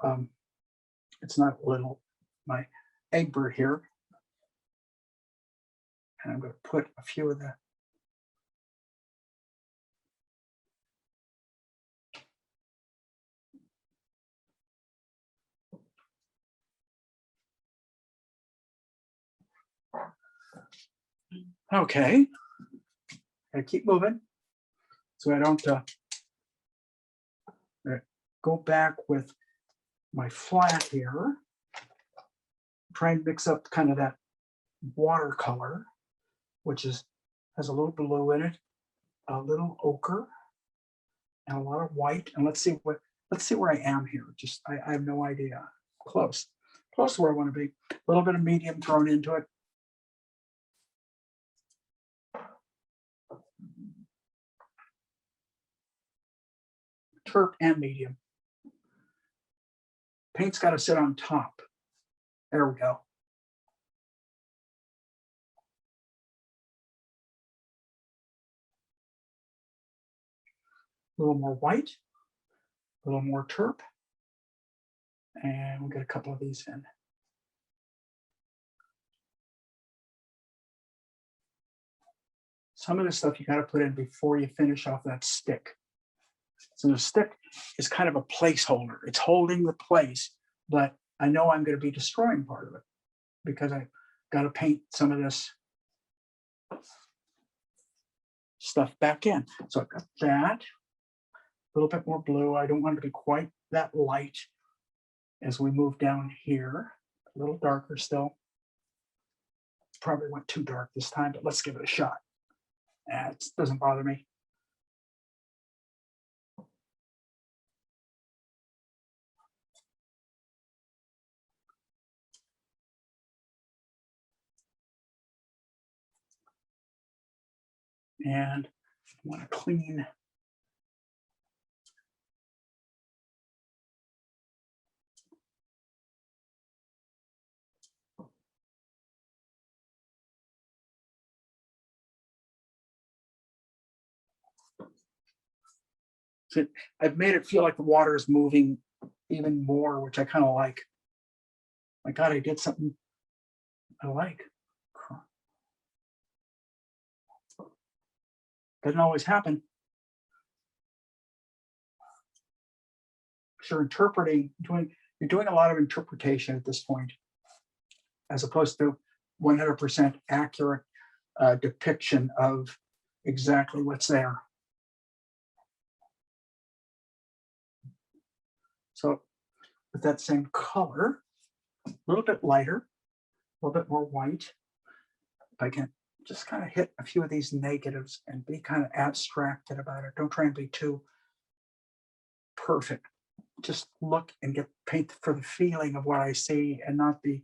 it's not little, my Egbert here. And I'm going to put a few of the okay. I keep moving so I don't go back with my flat here. Try and mix up kind of that watercolor, which has a little blue in it, a little ochre, and a lot of white. And let's see where I am here. Just I have no idea. Close to where I want to be. A little bit of medium thrown into it. Terp and medium. Paint's got to sit on top. There we go. A little more white, a little more terp, and we'll get a couple of these in. Some of this stuff you got to put in before you finish off that stick. So the stick is kind of a placeholder. It's holding the place, but I know I'm going to be destroying part of it because I got to paint some of this stuff back in. So I've got that. little bit more blue. I don't want it to be quite that light as we move down here. A little darker still. Probably went too dark this time, but let's give it a shot. It doesn't bother me. And I want to clean. So I've made it feel like the water is moving even more, which I kind of like. My God, I did something I like. Doesn't always happen. So you're interpreting, you're doing a lot of interpretation at this point, as opposed to 100% accurate depiction of exactly what's there. So with that same color, a little bit lighter, a little bit more white, if I can just kind of hit a few of these negatives and be kind of abstracted about it. Don't try and be too perfect. Just look and paint for the feeling of what I see and not the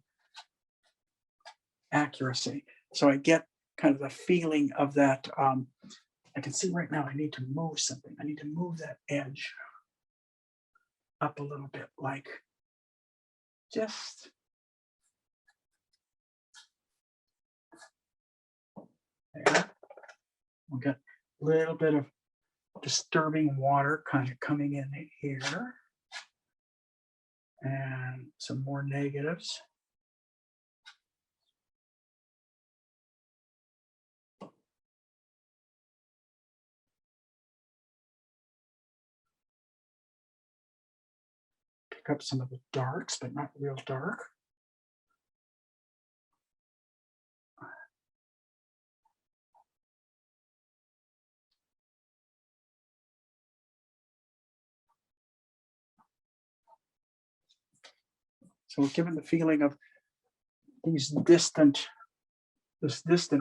accuracy. So I get kind of the feeling of that. I can see right now I need to move something. I need to move that edge up a little bit, like just there. We'll get a little bit of disturbing water kind of coming in here. And some more negatives. Pick up some of the darks, but not real dark. So we're given the feeling of this distant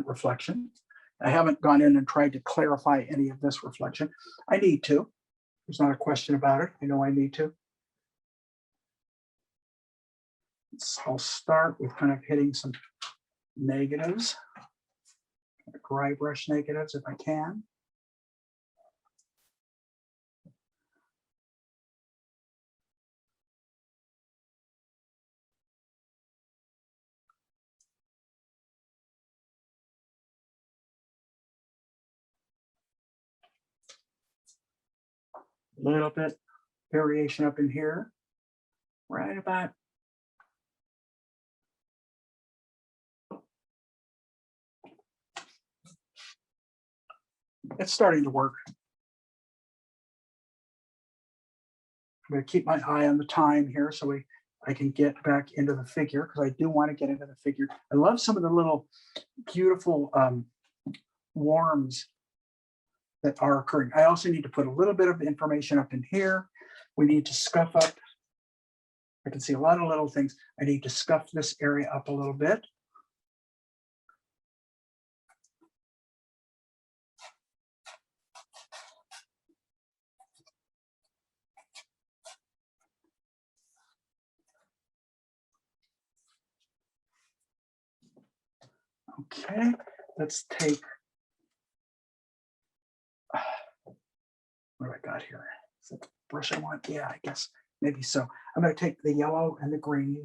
reflection. I haven't gone in and tried to clarify any of this reflection. I need to. There's not a question about it. I know I need to. I'll start with kind of hitting some negatives, dry brush negatives if I can. A little bit variation up in here, right about it's starting to work. I'm going to keep my eye on the time here so I can get back into the figure, because I do want to get into the figure. I love some of the little beautiful worms that are occurring. I also need to put a little bit of information up in here. We need to scuff up. I can see a lot of little things. I need to scuff this area up a little bit. Okay, let's take, what do I got here? Is that the brush I want? Yeah, I guess maybe so. I'm going to take the yellow and the green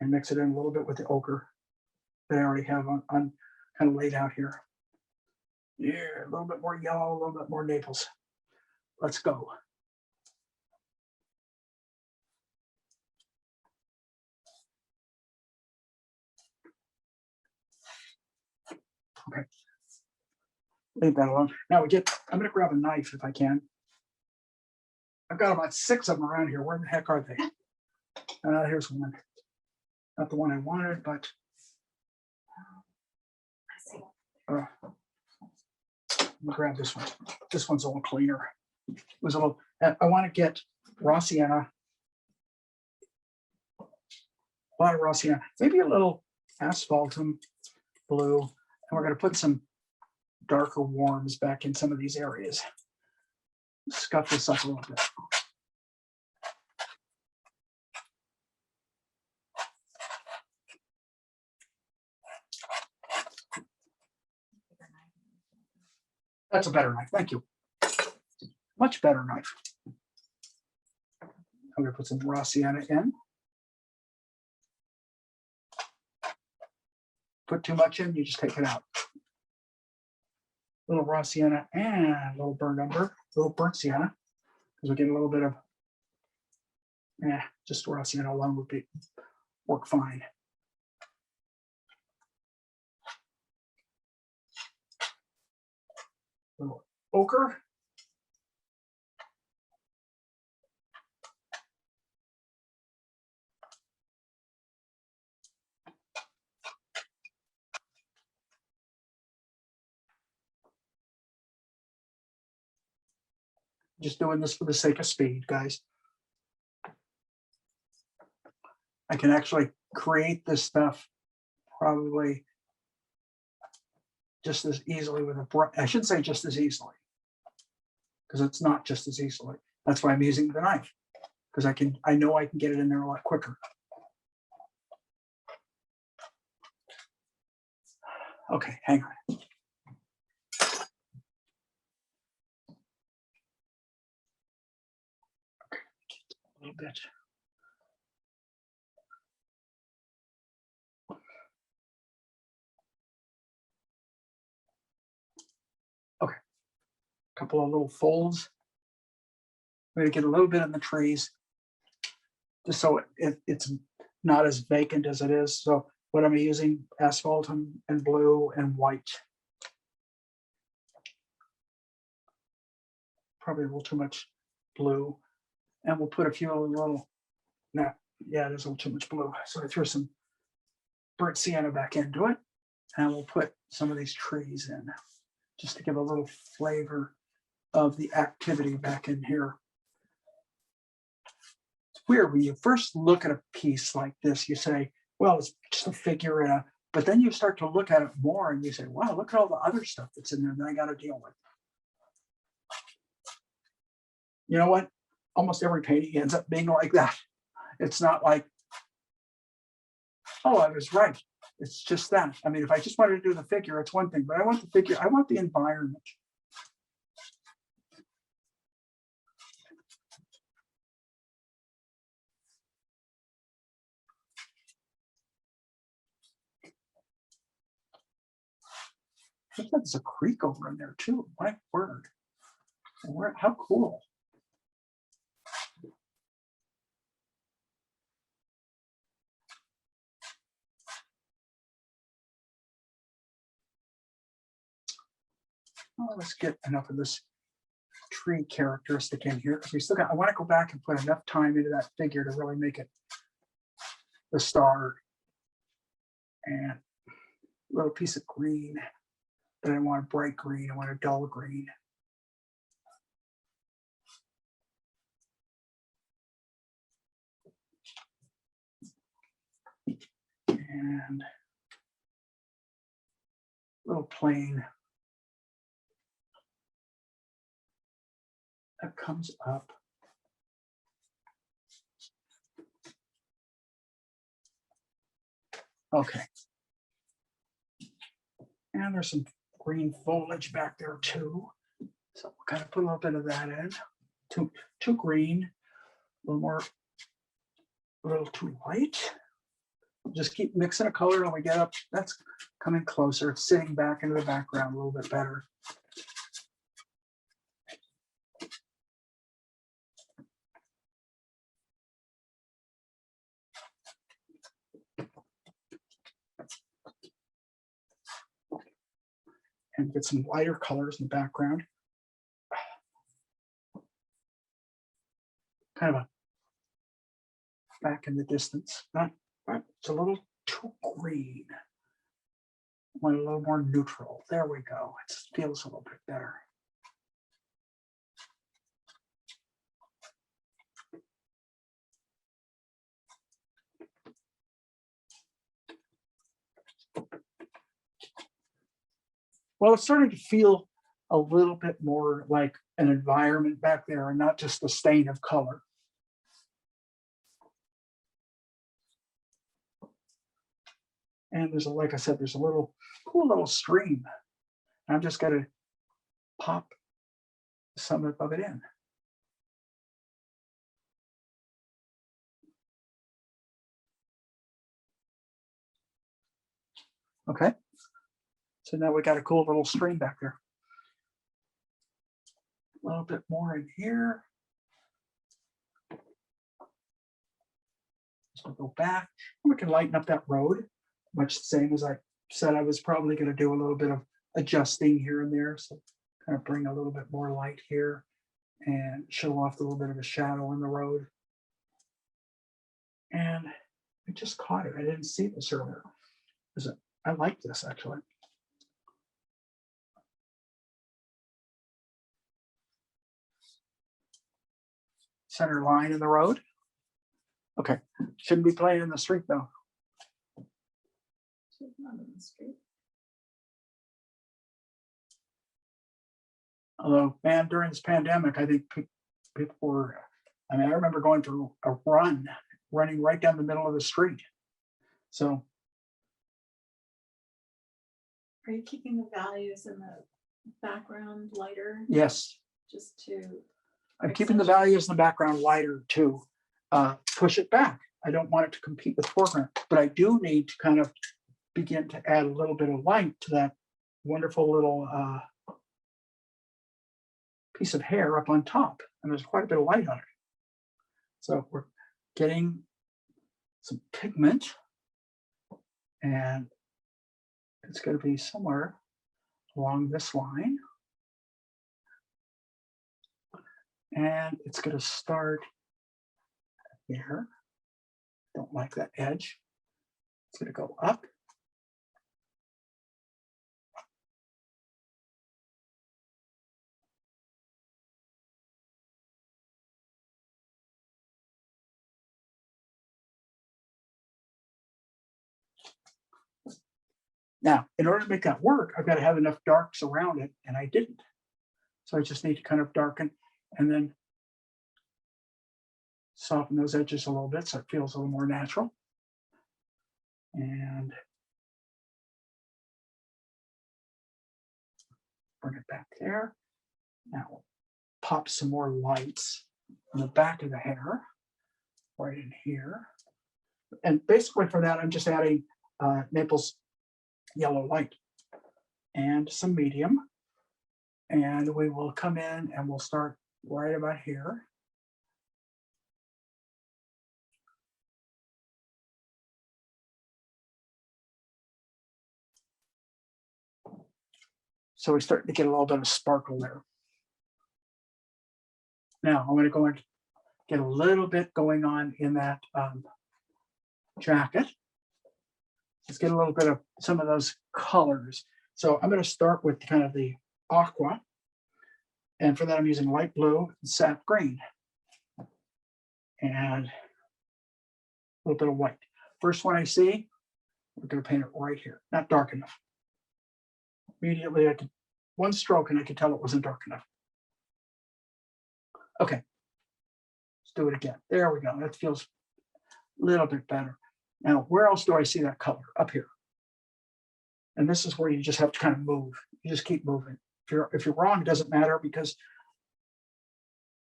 and mix it in a little bit with the ochre that I already have on kind of laid out here. Yeah, a little bit more yellow, a little bit more Naples. Let's go. Okay. Leave that alone. Now I'm going to grab a knife if I can. I've got about 6 of them around here. Where the heck are they? Here's one. Not the one I wanted, but I'm gonna grab this one. This one's a little cleaner. was a little, I want to get raw sienna, a lot of raw sienna, maybe a little asphaltum blue, and we're going to put some darker warms back in some of these areas. Scuff this up a little bit. That's a better knife. Thank you. Much better knife. I'm going to put some raw sienna in. Put too much in, you just take it out. A little raw sienna and a little burnt umber, a little burnt sienna, because we get a little bit of, just raw sienna alone would work fine. A little ochre. Just doing this for the sake of speed, guys. I can actually create this stuff probably just as easily with a brush. I should say just as easily, because it's not just as easily. That's why I'm using the knife, because I know I can get it in there a lot quicker. Okay, hang on. A little bit. Okay, a couple of little folds. I'm going to get a little bit in the trees, just so it's not as vacant as it is. So what I'm using, asphaltum and blue and white. Probably a little too much blue. And we'll put a few little, yeah, there's a little too much blue. So I threw some burnt sienna back into it. And we'll put some of these trees in, just to give a little flavor of the activity back in here. It's weird when you first look at a piece like this, you say, well, it's just a figure, but then you start to look at it more and you say, wow, look at all the other stuff that's in there that I got to deal with. You know what? Almost every painting ends up being like that. It's not like, oh, I was right. It's just that. I mean, if I just wanted to do the figure, it's one thing, but I want the figure, I want the environment. I think there's a creek over in there too. My word. How cool. Well, let's get enough of this tree characteristic in here, because we still got, I want to go back and put enough time into that figure to really make it the star. And a little piece of green, but I don't want a bright green, I want a dull green. And a little plain that comes up. Okay. And there's some green foliage back there too. So we'll kind of put a little bit of that in. Too green, a little more, a little too white. Just keep mixing a color when we get up. That's coming closer. It's sitting back into the background a little bit better. And get some lighter colors in the background. Kind of a back in the distance. It's a little too green. I want a little more neutral. There we go. It feels a little bit better. Well, it's starting to feel a little bit more like an environment back there and not just a stain of color. And there's a, like I said, there's a little cool little stream. I'm just gonna pop some of it in. Okay. So now we got a cool little stream back there. A little bit more in here. So we'll go back. We can lighten up that road, much the same as I said I was probably going to do a little bit of adjusting here and there. So kind of bring a little bit more light here and show off a little bit of a shadow in the road. And I just caught it. I didn't see this earlier. I like this actually. Center line in the road. Okay, shouldn't be playing in the street though. She's not in the street. Although, man, during this pandemic, I think people were, I mean, I remember going through a running right down the middle of the street. So. Are you keeping the values in the background lighter? Yes. Just to. I'm keeping the values in the background lighter to push it back. I don't want it to compete with foreground, but I do need to kind of begin to add a little bit of light to that wonderful little piece of hair up on top. And there's quite a bit of light on it. So we're getting some pigment, and it's going to be somewhere along this line. And it's going to start here. Don't like that edge. It's going to go up. Now, in order to make that work, I've got to have enough darks around it, and I didn't. So I just need to kind of darken and then soften those edges a little bit so it feels a little more natural. And bring it back there. Now we'll pop some more lights on the back of the hair, right in here. And basically for that, I'm just adding Naples yellow light and some medium. And we will come in and we'll start right about here. So we're starting to get a little bit of sparkle there. Now I'm going to go and get a little bit going on in that jacket. Let's get a little bit of some of those colors. So I'm going to start with kind of the aqua. And for that, I'm using light blue and sap green. And a little bit of white. First one I see, we're going to paint it right here. Not dark enough. Immediately, I could one stroke and I could tell it wasn't dark enough. Okay, let's do it again. There we go. That feels a little bit better. Now, where else do I see that color? Up here. And this is where you just have to kind of move. You just keep moving. If you're wrong, it doesn't matter because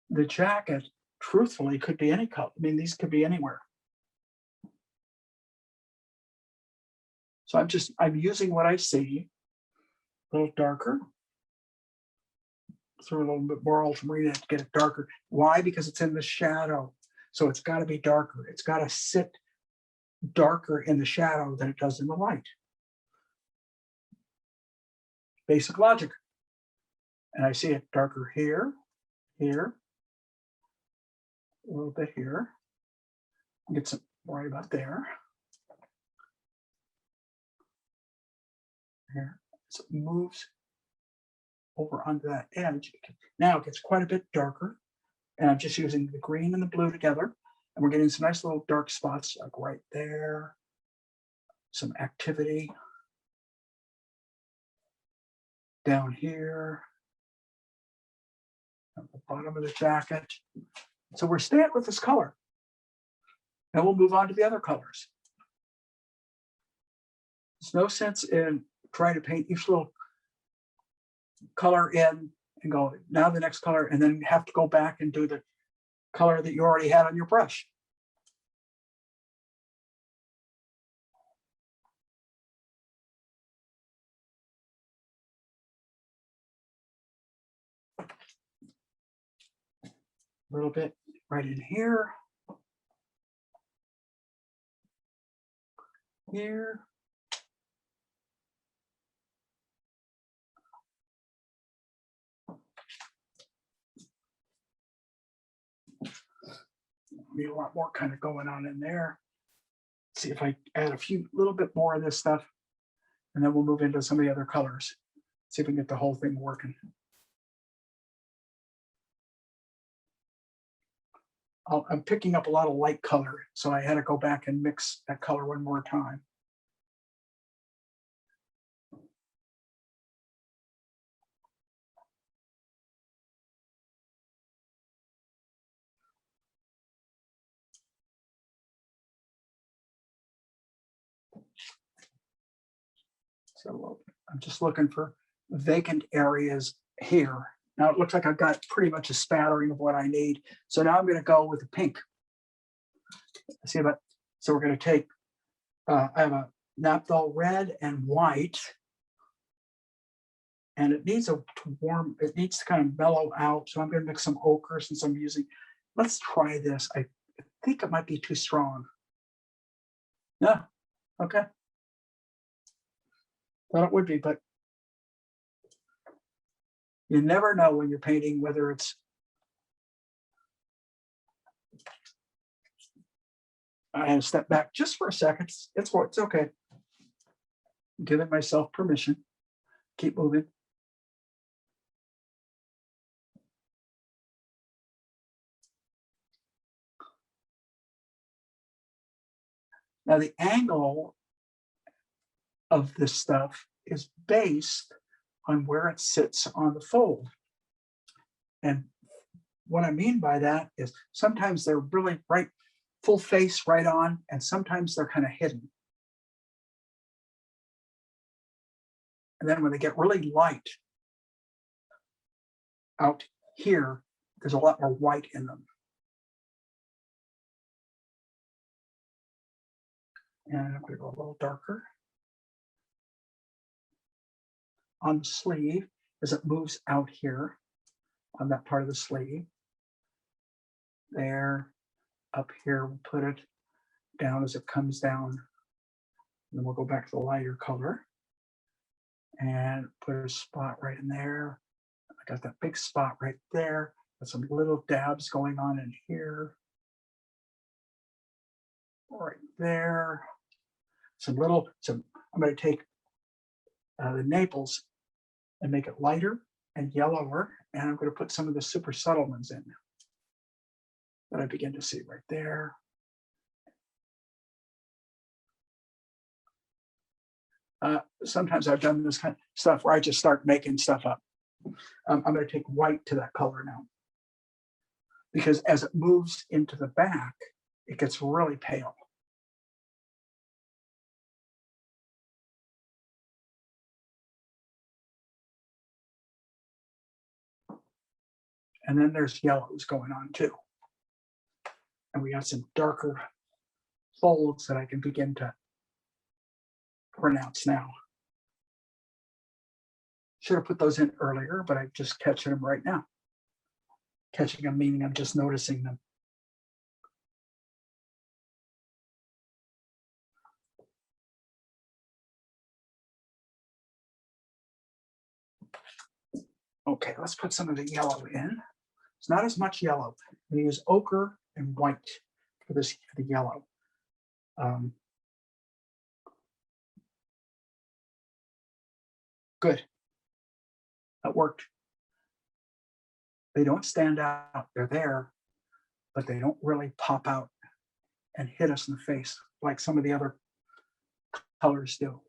the jacket, truthfully, could be any color. I mean, these could be anywhere. So I'm using what I see. A little darker. Throw a little bit more ultramarine to get it darker. Why? Because it's in the shadow. So it's got to be darker. It's got to sit darker in the shadow than it does in the light. Basic logic. And I see it darker here, here, a little bit here. Get some right about there. Here. So it moves over onto that edge. Now it gets quite a bit darker. And I'm just using the green and the blue together. And we're getting some nice little dark spots like right there. Some activity. down here at the bottom of the jacket. So we're staying with this color. And we'll move on to the other colors. There's no sense in trying to paint each little color in and go, now the next color, and then have to go back and do the color that you already had on your brush. A little bit right in here. Here. Be a lot more kind of going on in there. See if I add a few little bit more of this stuff, and then we'll move into some of the other colors. See if we can get the whole thing working. I'm picking up a lot of light color, so I had to go back and mix that color one more time. So I'm just looking for vacant areas here. Now it looks like I've got pretty much a spattering of what I need. So now I'm going to go with the pink. See about, so we're going to take, I have a naphthol red and white. And it needs to warm, it needs to kind of mellow out. So I'm going to mix some ochre since I'm using, let's try this. I think it might be too strong. Yeah, okay. Thought it would be, but you never know when you're painting whether it's. I had to step back just for a second. It's okay. I'm giving myself permission. Keep moving. Now the angle of this stuff is based on where it sits on the fold. And what I mean by that is sometimes they're really right, full face right on, and sometimes they're kind of hidden. And then when they get really light out here, there's a lot more white in them. And I'm going to go a little darker on the sleeve as it moves out here on that part of the sleeve. There, up here, we'll put it down as it comes down. And then we'll go back to the lighter color and put a spot right in there. I got that big spot right there. Got some little dabs going on in here. Right there. I'm going to take the Naples and make it lighter and yellower. And I'm going to put some of the super subtle ones in that I begin to see right there. Sometimes I've done this kind of stuff where I just start making stuff up. I'm going to take white to that color now, because as it moves into the back, it gets really pale. And then there's yellows going on too. And we got some darker folds that I can begin to pronounce now. Should have put those in earlier, but I'm just catching them right now. Catching them meaning I'm just noticing them. Okay, let's put some of the yellow in. It's not as much yellow. We use ochre and white for this, for the yellow. Good. That worked. They don't stand out. They're there, but they don't really pop out and hit us in the face like some of the other colors do.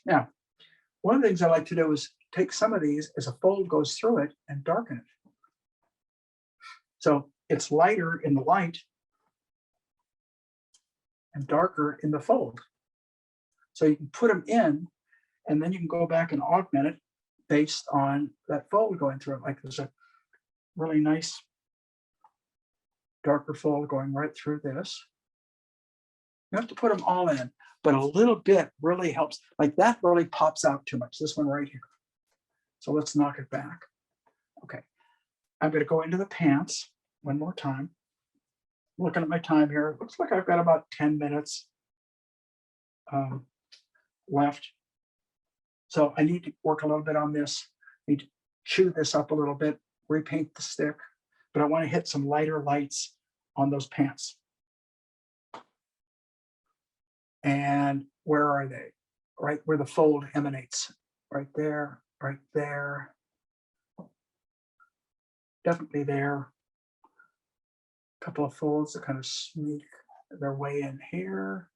Now, one of the things I like to do is take some of these as a fold goes through it and darken it. So it's lighter in the light and darker in the fold. So you can put them in, and then you can go back and augment it based on that fold going through it. Like there's a really nice darker fold going right through this. You have to put them all in, but a little bit really helps. Like that really pops out too much, this one right here. So let's knock it back. Okay, I'm going to go into the pants one more time. Looking at my time here, it looks like I've got about 10 minutes left. So I need to work a little bit on this. I need to chew this up a little bit, repaint the stick, but I want to hit some lighter lights on those pants. And where are they? Right where the fold emanates. Right there, right there. Definitely there. A couple of folds that kind of sneak their way in here.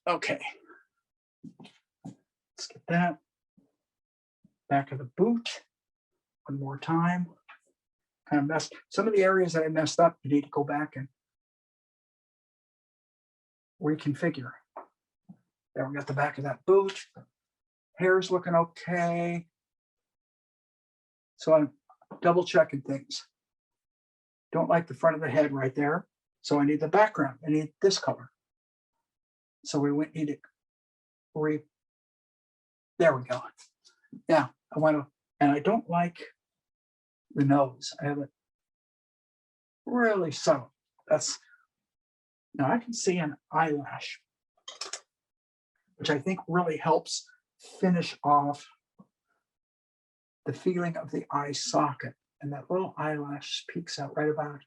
Okay. Let's get that. Back of the boot. One more time. Kind of messed. Some of the areas that I messed up, you need to go back and reconfigure. There, we got the back of that boot. Hair's looking okay. So I'm double checking things. Don't like the front of the head right there. So I need the background. I need this color. So we need to there we go. Yeah, I want to, and I don't like the nose. I have it really subtle. That's, now I can see an eyelash, which I think really helps finish off the feeling of the eye socket. And that little eyelash peeks out right about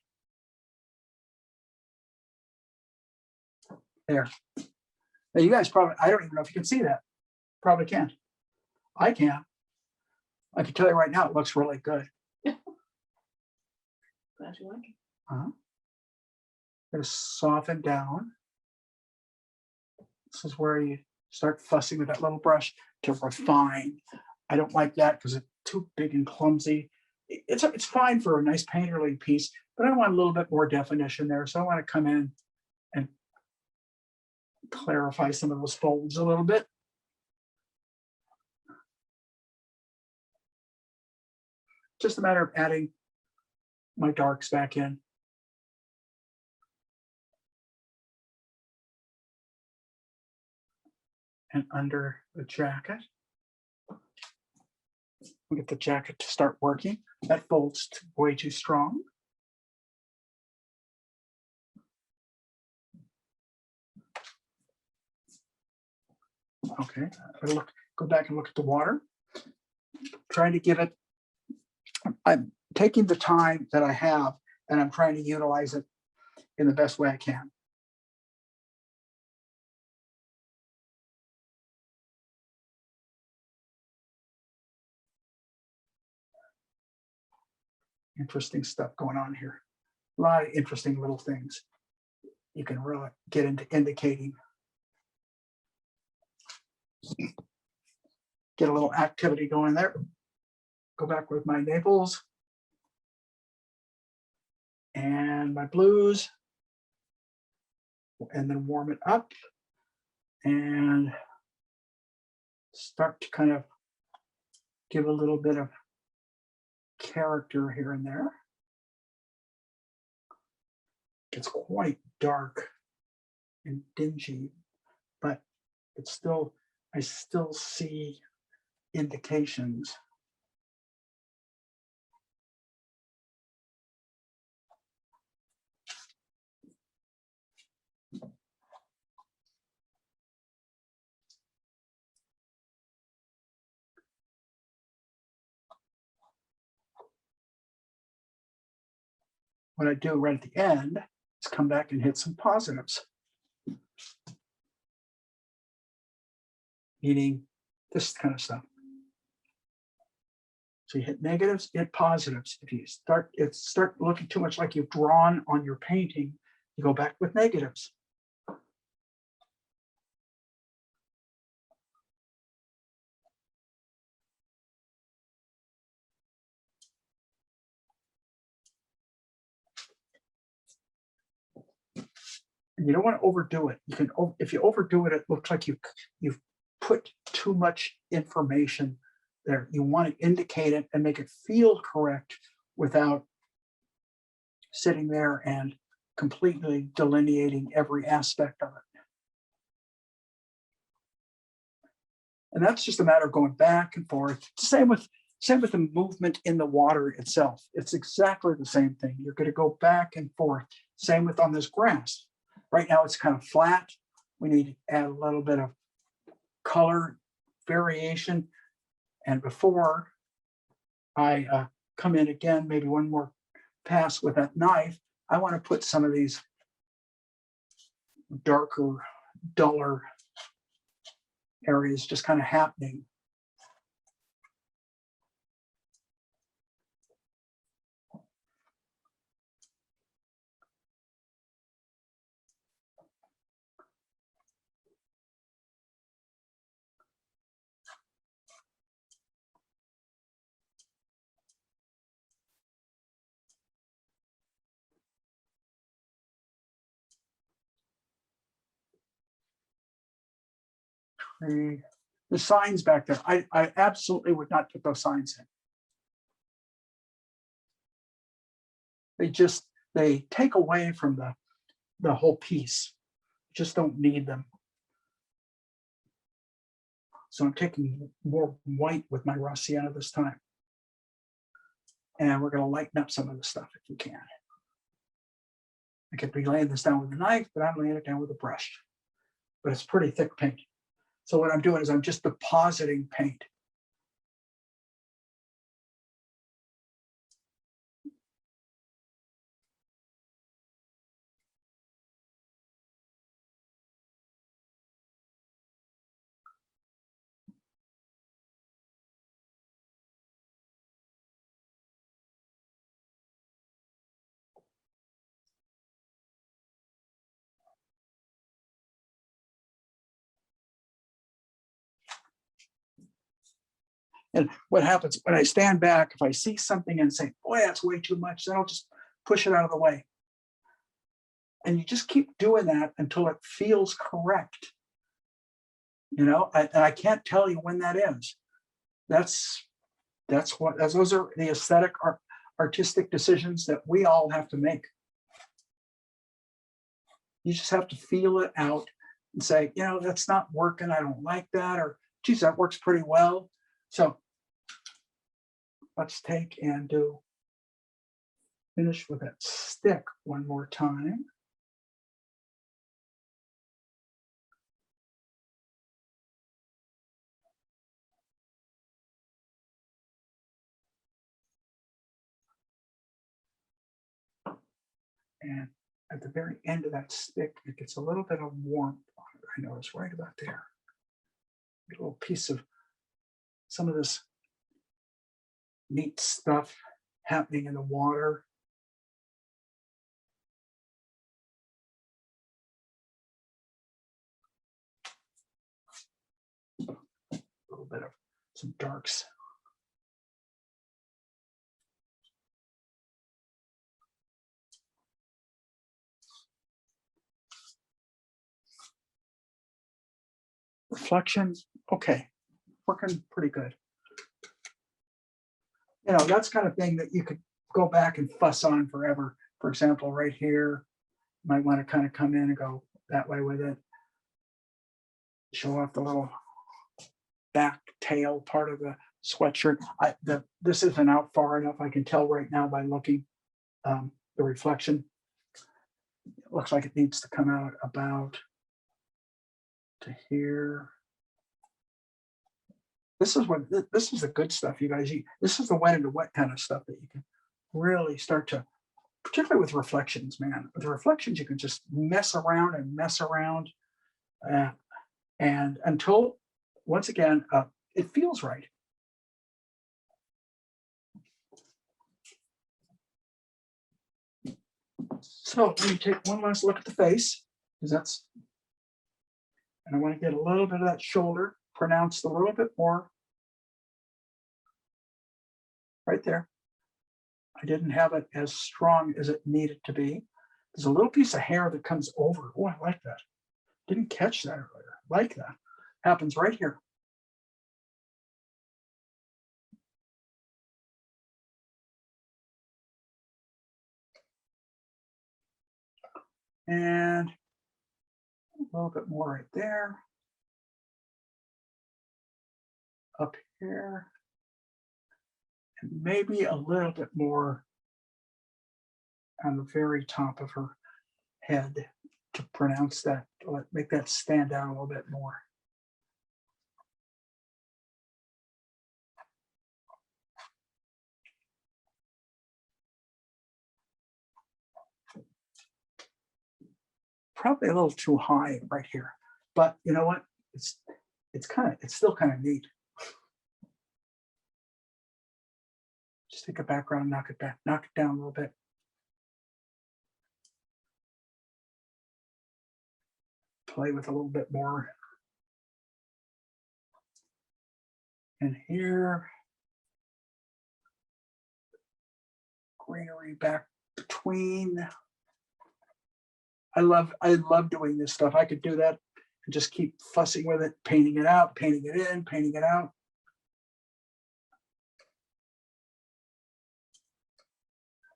there. Now you guys probably, I don't even know if you can see that. Probably can't. I can. I can tell you right now, it looks really good. Glad you like it. Going to soften down. This is where you start fussing with that little brush to refine. I don't like that because it's too big and clumsy. It's fine for a nice painterly piece, but I want a little bit more definition there. So I want to come in and clarify some of those folds a little bit. Just a matter of adding my darks back in. And under the jacket. We get the jacket to start working. That folds way too strong. Okay, go back and look at the water. Trying to give it, I'm taking the time that I have and I'm trying to utilize it in the best way I can. Interesting stuff going on here. A lot of interesting little things you can really get into indicating. Get a little activity going there. Go back with my naples and my blues, and then warm it up and start to kind of give a little bit of character here and there. It's quite dark and dingy, but it's still, I still see indications. What I do right at the end is come back and hit some positives. Meaning this kind of stuff. So you hit negatives, hit positives. If you start looking too much like you've drawn on your painting, you go back with negatives. And you don't want to overdo it. You can, if you overdo it, it looks like you've put too much information there. You want to indicate it and make it feel correct without sitting there and completely delineating every aspect of it. And that's just a matter of going back and forth. Same with the movement in the water itself. It's exactly the same thing. You're going to go back and forth. Same with on this grass. Right now it's kind of flat. We need to add a little bit of color variation. And before I come in again, maybe one more pass with that knife, I want to put some of these darker, duller areas just kind of happening. The signs back there, I absolutely would not put those signs in. They take away from the whole piece. Just don't need them. So I'm taking more white with my raw sienna this time. And we're going to lighten up some of the stuff if we can. I could be laying this down with a knife, but I'm laying it down with a brush. But it's pretty thick paint. So what I'm doing is I'm just depositing paint. And what happens when I stand back, if I see something and say, boy, that's way too much, then I'll just push it out of the way. And you just keep doing that until it feels correct. You know, and I can't tell you when that is. Those are the aesthetic artistic decisions that we all have to make. You just have to feel it out and say, you know, that's not working. I don't like that. Or, geez, that works pretty well. So let's take and finish with that stick one more time. And at the very end of that stick, it gets a little bit of warmth on it. I notice right about there. A little piece of some of this neat stuff happening in the water. A little bit of some darks. Reflection, okay, working pretty good. You know, that's kind of thing that you could go back and fuss on forever. For example, right here, you might want to kind of come in and go that way with it. Show off the little back tail part of the sweatshirt. This isn't out far enough. I can tell right now by looking the reflection. It looks like it needs to come out about to here. This is the good stuff, you guys. This is the wet into wet kind of stuff that you can really start to, particularly with reflections, man. With reflections, you can just mess around and mess around, and until, once again, it feels right. So let me take one last look at the face, because and I want to get a little bit of that shoulder pronounced a little bit more. Right there. I didn't have it as strong as it needed to be. There's a little piece of hair that comes over. Oh, I like that. Didn't catch that earlier. Like that. Happens right here. And a little bit more right there. Up here. And maybe a little bit more on the very top of her head to pronounce that, make that stand out a little bit more. Probably a little too high right here, but you know what? It's still kind of neat. Just take a background, knock it down a little bit. Play with a little bit more. And here, greenery back between. I love doing this stuff. I could do that and just keep fussing with it, painting it out, painting it in, painting it out.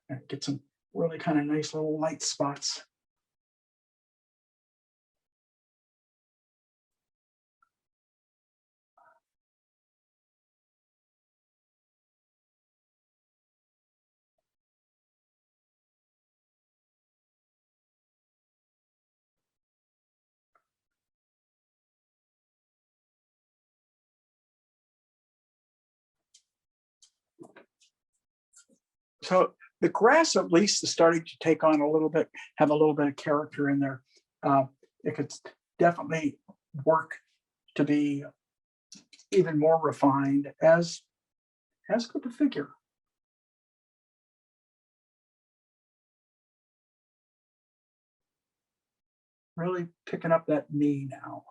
And get some really kind of nice little light spots. So the grass at least is starting to take on a little bit, have a little bit of character in there. It could definitely work to be even more refined, as could the figure. Really picking up that knee now.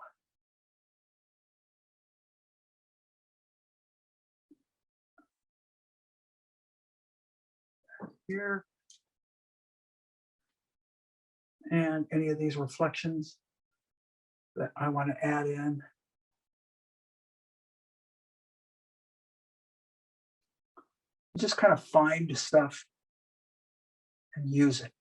Here. And any of these reflections that I want to add in. Just kind of find stuff and use it.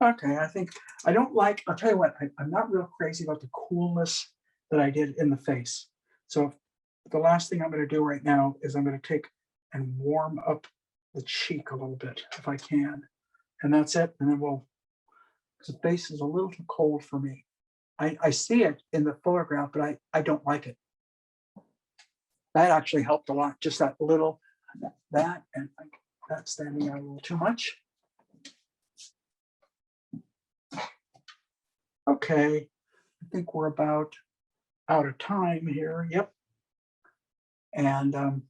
Okay, I'll tell you what, I'm not real crazy about the coolness that I did in the face. So the last thing I'm going to do right now is I'm going to take and warm up the cheek a little bit if I can. And that's it. And then the face is a little too cold for me. I see it in the photograph, but I don't like it. That actually helped a lot. Just that little, that and that standing out a little too much. Okay, I think we're about out of time here. Yep. And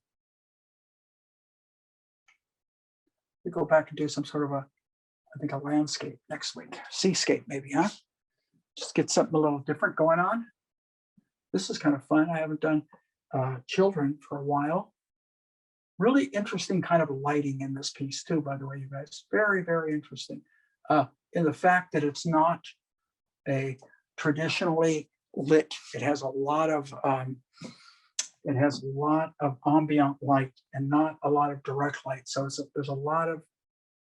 we go back and do some sort of a landscape next week. Seascape maybe, huh? Just get something a little different going on. This is kind of fun. I haven't done children for a while. Really interesting kind of lighting in this piece too, by the way, you guys. Very, very interesting. In the fact that it's not a traditionally lit. It has a lot of ambient light and not a lot of direct light. So there's a lot of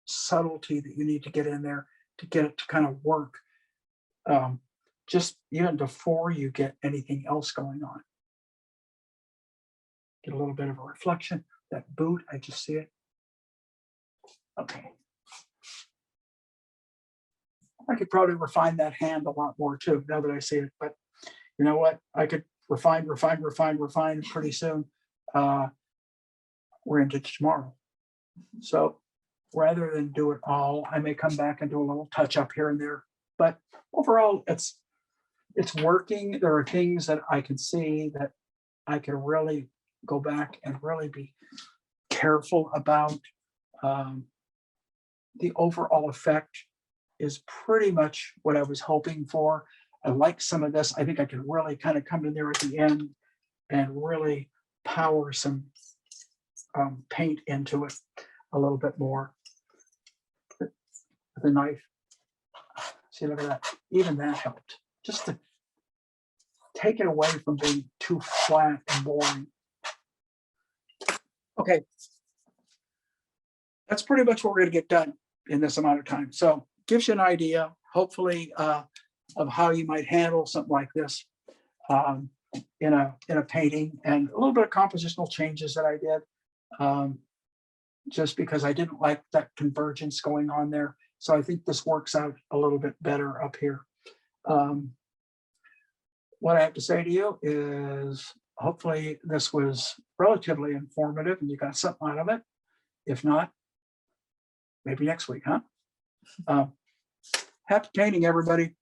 subtlety that you need to get in there to get it to kind of work. Just even before you get anything else going on. Get a little bit of a reflection. That boot, I just see it. Okay. I could probably refine that hand a lot more too, now that I see it. But you know what? I could refine pretty soon. We're into tomorrow. So rather than do it all, I may come back and do a little touch up here and there but overall, it's working. There are things that I can see that I can really go back and really be careful about. The overall effect is pretty much what I was hoping for. I like some of this. I think I can really kind of come in there at the end and really power some paint into it a little bit more. The knife. See, look at that. Even that helped. Just to take it away from being too flat and boring. Okay. That's pretty much what we're going to get done in this amount of time. So gives you an idea, hopefully, of how you might handle something like this in a painting, and a little bit of compositional changes that I did, just because I didn't like that convergence going on there. So I think this works out a little bit better up here. What I have to say to you is hopefully this was relatively informative and you got something out of it. If not, maybe next week, huh? Happy painting, everybody.